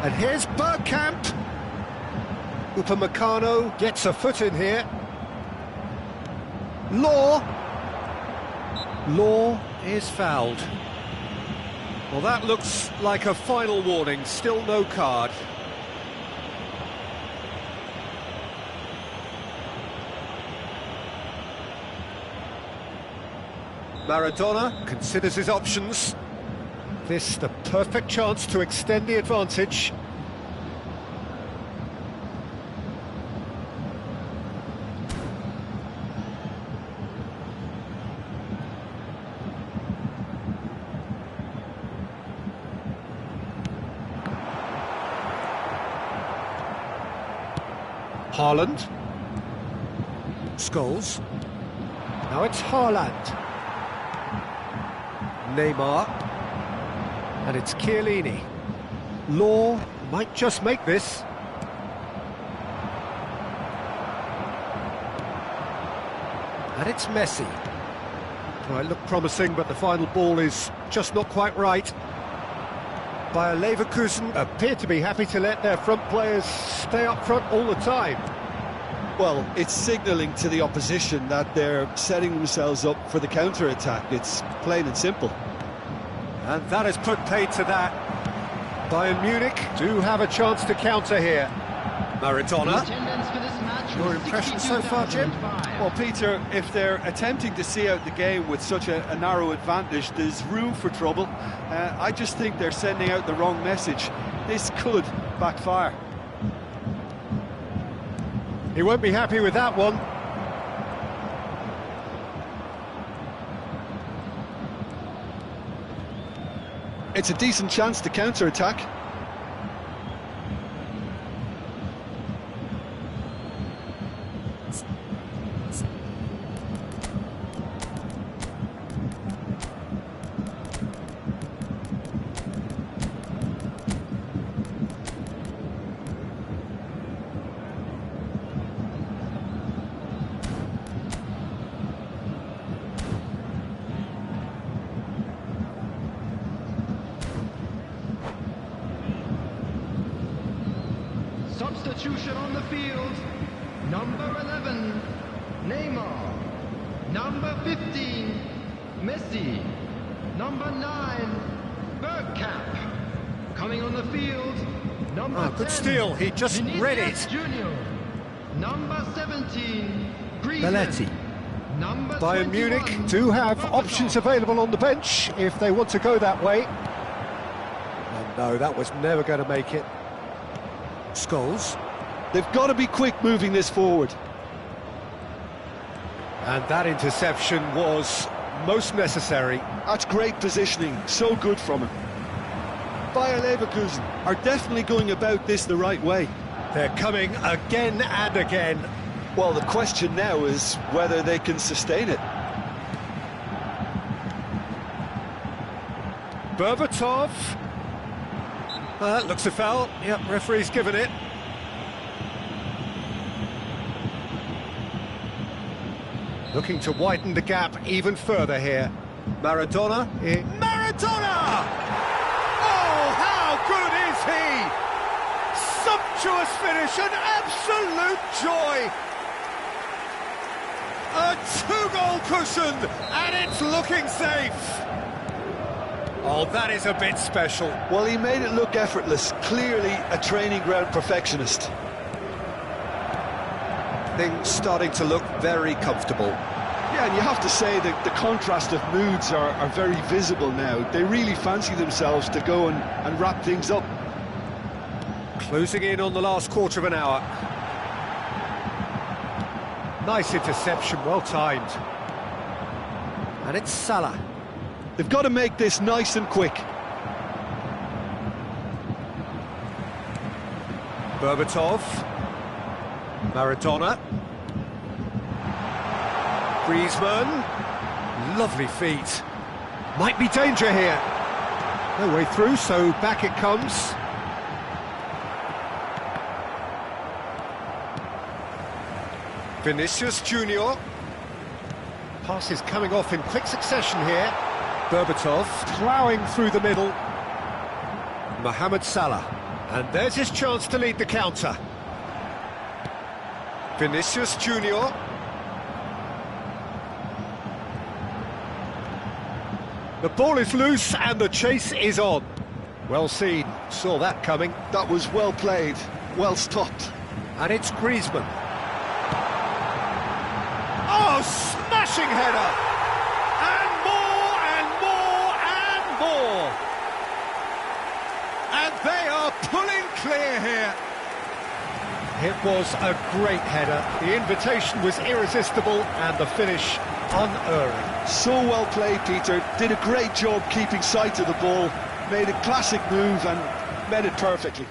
And here's Bergkamp. Upamecano gets a foot in here. Law is fouled. Well, that looks like a final warning. Still no card. Maradona considers his options. This the perfect chance to extend the advantage. Haaland. Scholes. Now it's Haaland. Neymar. And it's Chiellini. Law might just make this. And it's Messi. Well, it looked promising, but the final ball is just not quite right. Bayer Leverkusen appear to be happy to let their front players stay up front all the time. Well, it's signalling to the opposition that they're setting themselves up for the counter-attack. It's plain and simple. And that has put paid to that. Bayern Munich do have a chance to counter here. Maradona. Attendance for this match Your was impression so far, Jim? 62,005. Well, Peter, if they're attempting to see out the game with such a narrow advantage, there's room for trouble. I just think they're sending out the wrong message. This could backfire. He won't be happy with that one. It's a decent chance to counter-attack. Substitution on the field. Number 11, Neymar. Number 15, Messi. Number 9, Bergkamp. Coming on the field, number 10, Good steal, he just read it. Junior. Number 17, Griezmann. Belletti. Number Bayern 21, Munich do have Berbatov. options available on the bench if they want to go that way. And no, that was never going to make it. Scholes. They've got to be quick moving this forward. And that interception was most necessary. That's great positioning, so good from him. Bayer Leverkusen are definitely going about this the right way. They're coming again and again. Well, the question now is whether they can sustain it. Berbatov. That looks a foul. Yep, referee's given it. Looking to widen the gap even further here. Maradona. Maradona! Oh, how good is he? Sumptuous finish, an absolute joy. A two-goal cushion, and it's looking safe. Oh, that is a bit special. Well, he made it look effortless, clearly a training ground perfectionist. Things starting to look very comfortable. Yeah, and you have to say that the contrast of moods are very visible now. They really fancy themselves to go and wrap things up. Closing in on the last quarter of an hour. Nice interception, well timed. And it's Salah. They've got to make this nice and quick. Berbatov. Maradona. Griezmann. Lovely feet. Might be danger here. No way through, so back it comes. Vinicius Junior. Passes coming off in quick succession here. Berbatov ploughing through the middle. Mohamed Salah. And there's his chance to lead the counter. Vinicius Junior. The ball is loose and the chase is on. Well seen, saw that coming. That was well played, well stopped. And it's Griezmann. Oh, smashing header! And more and more and more! And they are pulling clear here. It was a great header. The invitation was irresistible and the finish unerring. So well played, Peter. Did a great job keeping sight of the ball. Made a classic move and met it perfectly.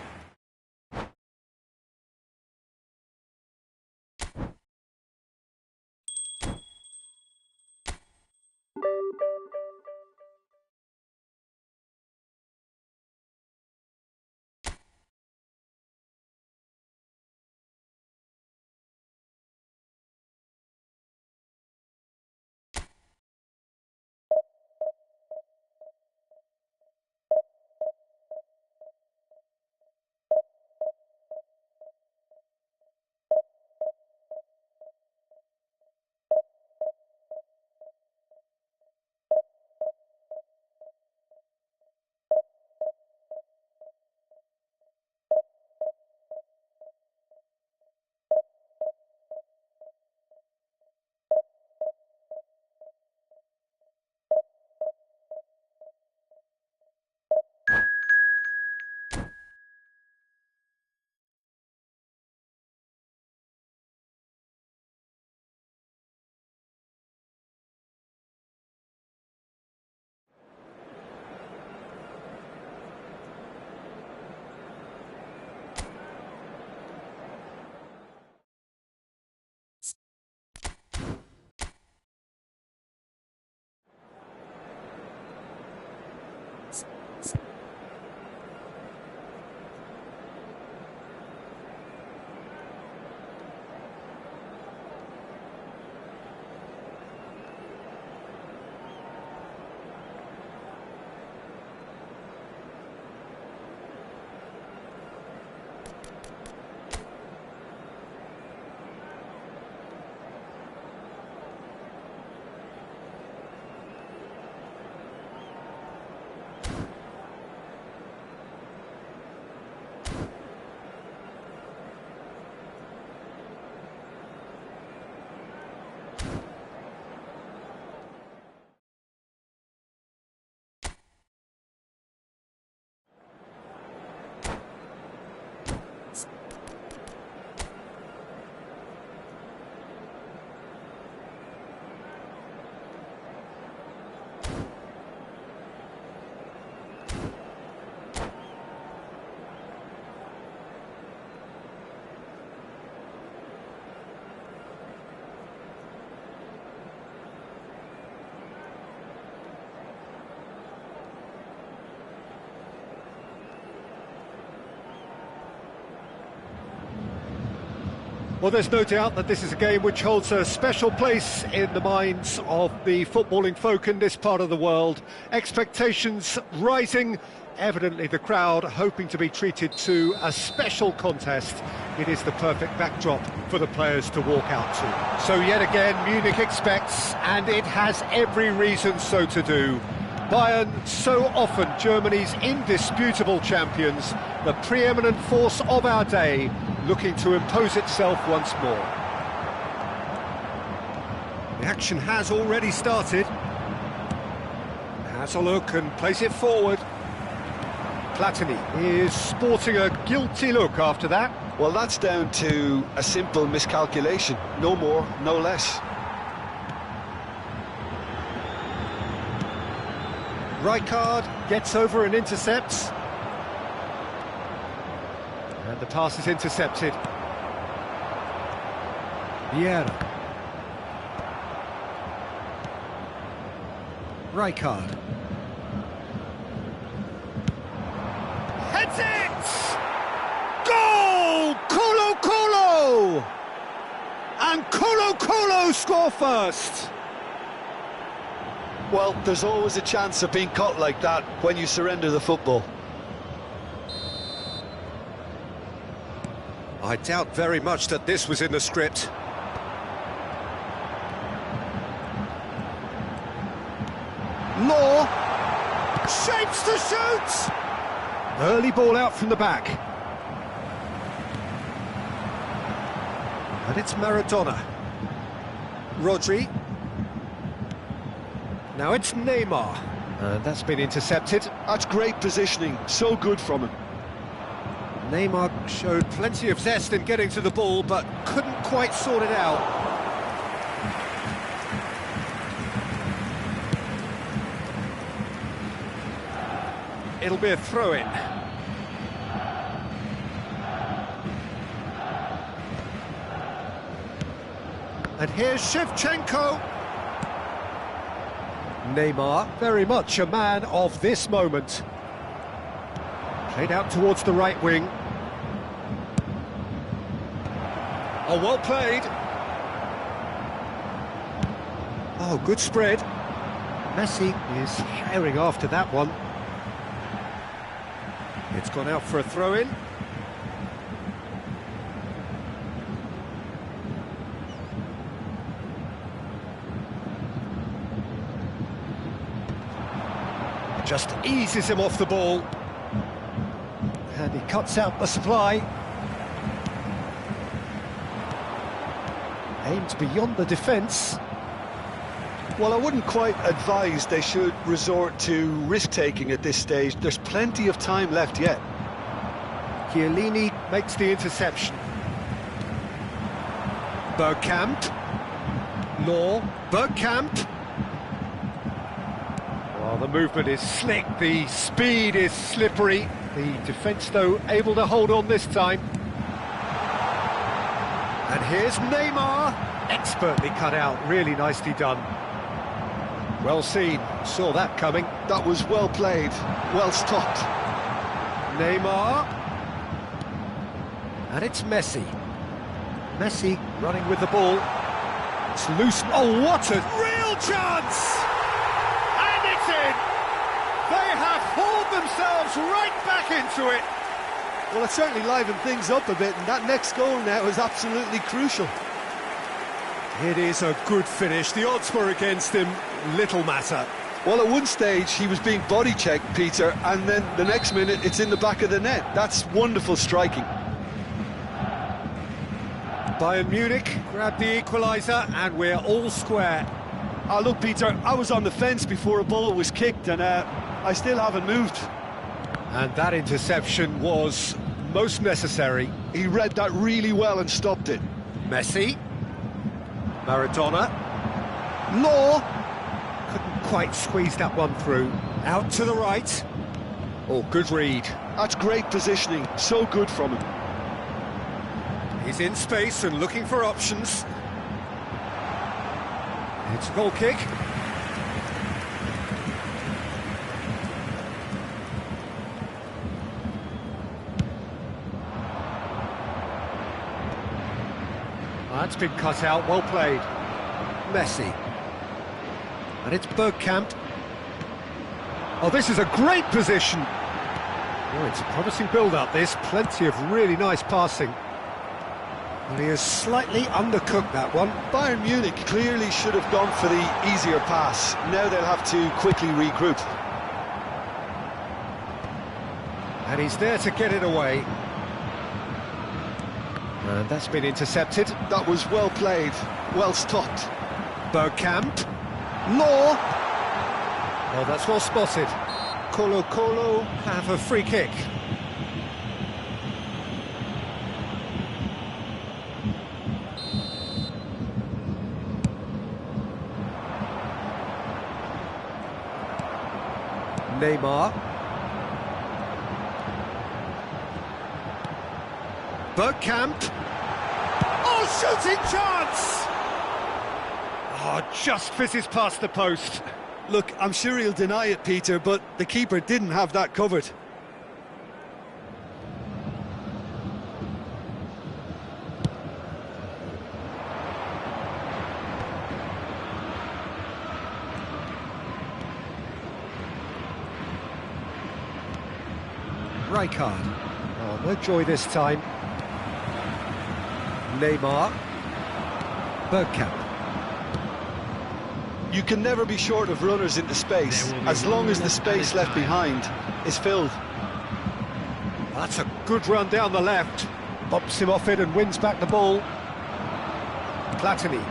Well, there's no doubt that this is a game which holds a special place in the minds of the footballing folk in this part of the world. Expectations rising, evidently the crowd hoping to be treated to a special contest. It is the perfect backdrop for the players to walk out to. So yet again, Munich expects, and it has every reason so to do. Bayern, so often Germany's indisputable champions, the preeminent force of our day, looking to impose itself once more. The action has already started. Has a look and plays it forward. Platini is sporting a guilty look after that. Well, that's down to a simple miscalculation. No more, no less. Rijkaard gets over and intercepts. And the pass is intercepted. Vieira. Rijkaard. Heads it! Goal! Colo Colo! And Colo Colo score first! Well, there's always a chance of being caught like that when you surrender the football. I doubt very much that this was in the script. Law shapes to shoot! Early ball out from the back. And it's Maradona. Rodri. Now it's Neymar. And that's been intercepted. That's great positioning, so good from him. Neymar showed plenty of zest in getting to the ball, but couldn't quite sort it out. It'll be a throw-in. And here's Shevchenko. Neymar, very much a man of this moment. Played out towards the right wing. Oh, well played. Oh, good spread. Messi is firing after that one. It's gone out for a throw-in. Just eases him off the ball. And he cuts out the supply. Aimed beyond the defence. Well, I wouldn't quite advise they should resort to risk-taking at this stage. There's plenty of time left yet. Chiellini makes the interception. Bergkamp. Law. Bergkamp. Well, the movement is slick, the speed is slippery. The defence, though, able to hold on this time. And here's Neymar. Expertly cut out, really nicely done. Well seen, saw that coming. That was well played, well stopped. Neymar. And it's Messi. Messi running with the ball. It's loose. Oh, what a real chance! And it's in! They have hauled themselves right back into it. Well, it certainly livened things up a bit, and that next goal now is absolutely crucial. It is a good finish. The odds were against him. Little matter. Well, at one stage he was being body-checked, Peter, and then the next minute it's in the back of the net. That's wonderful striking. Bayern Munich grabbed the equaliser, and we're all square. Oh, look, Peter, I was on the fence before a ball was kicked, and I still haven't moved. And that interception was most necessary. He read that really well and stopped it. Messi. Maradona. Law. Couldn't quite squeeze that one through. Out to the right. Oh, good read. That's great positioning. So good from him. He's in space and looking for options. It's a goal kick. That's been cut out, well played. Messi. And it's Bergkamp. Oh, this is a great position. Oh, it's a promising build-up, this. Plenty of really nice passing. And he has slightly undercooked that one. Bayern Munich clearly should have gone for the easier pass. Now they'll have to quickly regroup. And he's there to get it away. And that's been intercepted. That was well played, well stopped. Bergkamp. Law. Oh, that's well spotted. Colo have a free kick. Neymar. Bergkamp. Oh, shooting chance! Oh, just fizzes past the post. Look, I'm sure he'll deny it, Peter, but the keeper didn't have that covered. Rijkaard. Oh, no joy this time. Neymar. Bergkamp. You can never be short of runners into space, as long as the space left behind is filled. That's a good run down the left. Bumps him off it and wins back the ball. Platini.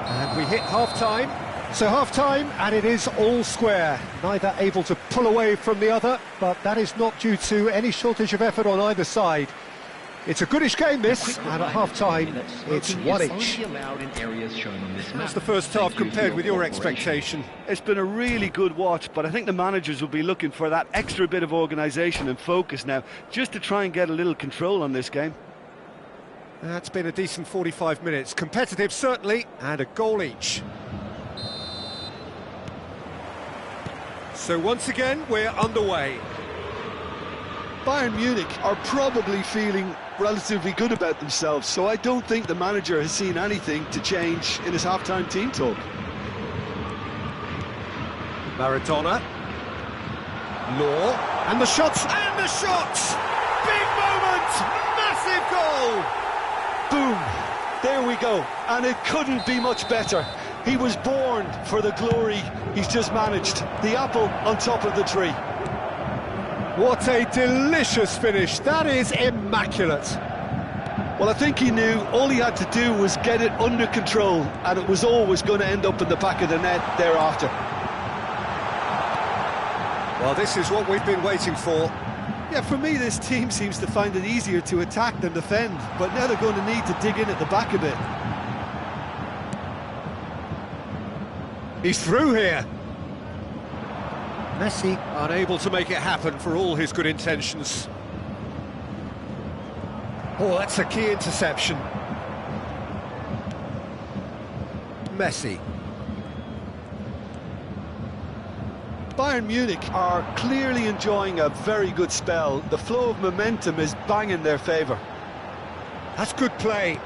And we hit half-time. So half-time, and it is all square. Neither able to pull away from the other, but that is not due to any shortage of effort on either side. It's a goodish game, this, and at half-time, it's one each. How's the first half compared with your expectation? It's been a really good watch, but I think the managers will be looking for that extra bit of organisation and focus now, just to try and get a little control on this game. That's been a decent 45 minutes. Competitive, certainly, and a goal each. So once again, we're underway. Bayern Munich are probably feeling relatively good about themselves, so I don't think the manager has seen anything to change in his half-time team talk. Maradona. Law. And the shots! And the shots! Big moment! Massive goal! Boom! There we go. And it couldn't be much better. He was born for the glory he's just managed. The apple on top of the tree. What a delicious finish. That is immaculate. Well, I think he knew all he had to do was get it under control, and it was always going to end up in the back of the net thereafter. Well, this is what we've been waiting for. Yeah, for me, this team seems to find it easier to attack than defend, but now they're going to need to dig in at the back a bit. He's through here. Messi unable to make it happen for all his good intentions. Oh, that's a key interception. Messi. Bayern Munich are clearly enjoying a very good spell. The flow of momentum is bang in their favour. That's good play.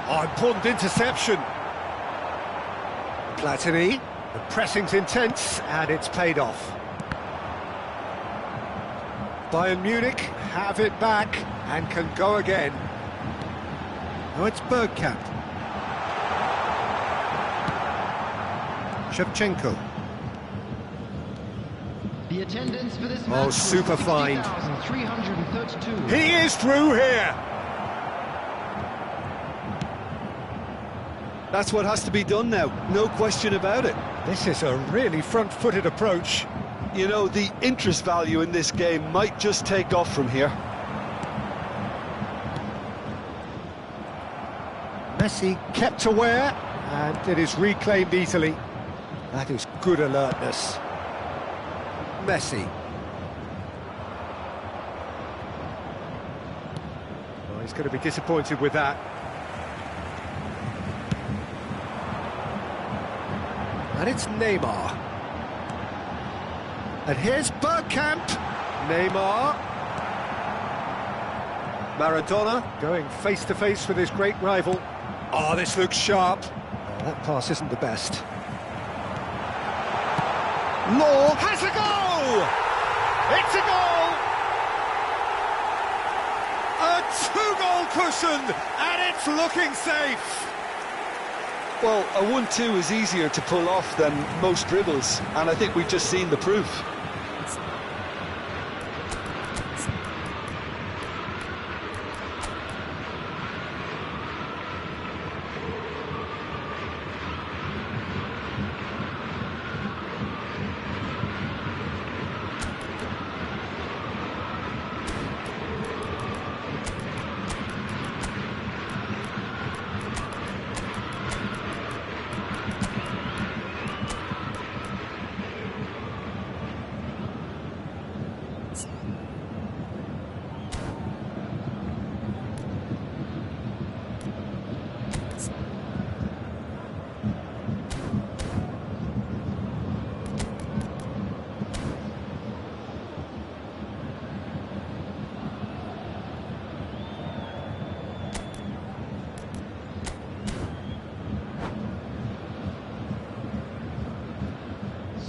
Oh, important interception. Platini. The pressing's intense, and it's paid off. Bayern Munich have it back and can go again. Oh, it's Bergkamp. Shevchenko. The attendance for this Oh, match super was fine. 60,332. He is through here. That's what has to be done now, no question about it. This is a really front-footed approach. You know, the interest value in this game might just take off from here. Messi kept aware, and it is reclaimed easily. That is good alertness. Messi. Oh, he's going to be disappointed with that. And it's Neymar. And here's Bergkamp. Neymar. Maradona going face-to-face with his great rival. Oh, this looks sharp. Oh, that pass isn't the best. Law has a goal! It's a goal! A two-goal cushion, and it's looking safe. Well, a 1-2 is easier to pull off than most dribbles, and I think we've just seen the proof.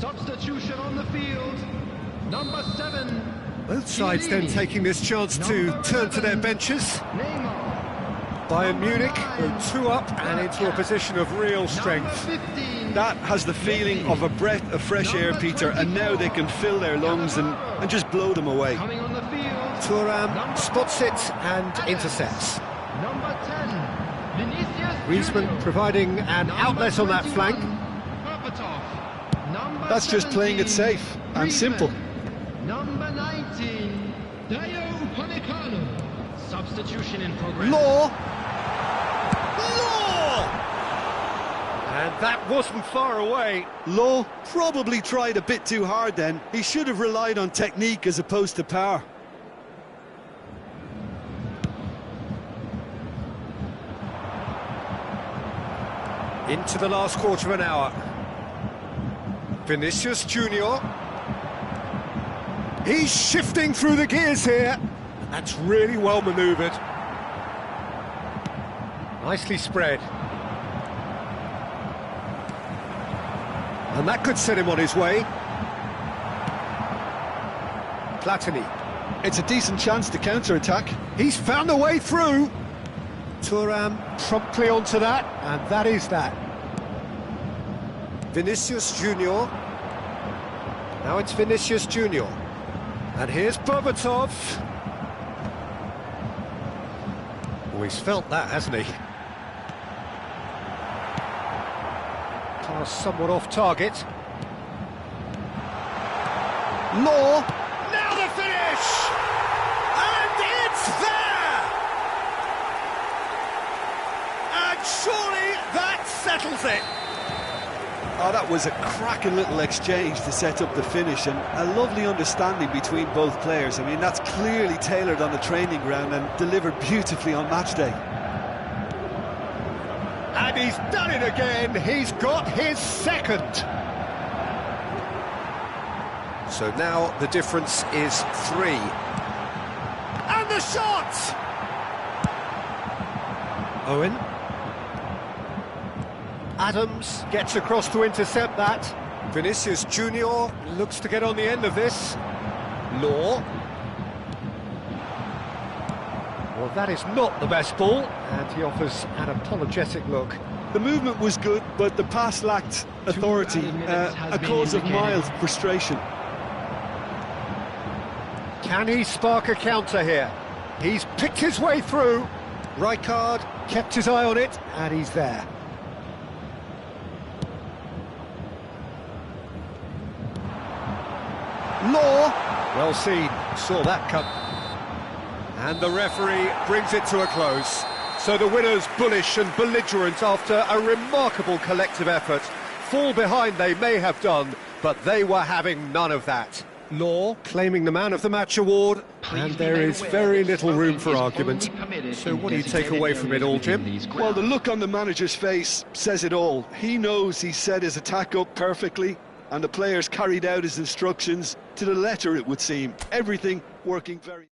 Substitution on the field. Number 7. Both sides then taking this chance to turn to their benches. Bayern Munich go 2 up and into a position of real strength. That has the feeling of a breath of fresh air, Peter, and now they can fill their lungs and just blow them away. Coming on the field. Thuram spots it and intercepts. Number 10. Vinicius Griezmann Junior. providing an outlet on that flank. That's just playing it safe and simple. Number 19, Dayo Upamecano. Substitution in progress. Law! And that wasn't far away. Lowe probably tried a bit too hard then. He should have relied on technique as opposed to power. Into the last quarter of an hour. Vinicius Junior. He's shifting through the gears here. That's really well manoeuvred. Nicely spread. And that could set him on his way. Platini. It's a decent chance to counter-attack. He's found a way through. Thuram promptly onto that, and that is that. Vinicius Junior. Now it's Vinicius Junior. And here's Berbatov. Oh, he's felt that, hasn't he? Pass somewhat off target. Law. Now the finish! And it's there! And surely that settles it. Oh, that was a cracking little exchange to set up the finish, and a lovely understanding between both players. I mean, that's clearly tailored on the training ground and delivered beautifully on match day. And he's done it again. He's got his second. So now the difference is 3. And the shot! Owen. Adams gets across to intercept that. Vinicius Junior looks to get on the end of this. Law. Well, that is not the best ball, and he offers an apologetic look. The movement was good, but the pass lacked authority, a cause of mild frustration. Can he spark a counter here? He's picked his way through. Rijkaard kept his eye on it, and he's there. Law. Well seen, saw that come. And the referee brings it to a close. So the winners, bullish and belligerent after a remarkable collective effort. Fall behind they may have done, but they were having none of that. Law claiming the Man of the Match award, and there is very little room for argument. So what do you take away from it all, Jim? Well, the look on the manager's face says it all. He knows he set his attack up perfectly, and the players carried out his instructions to the letter, it would seem. Everything working very...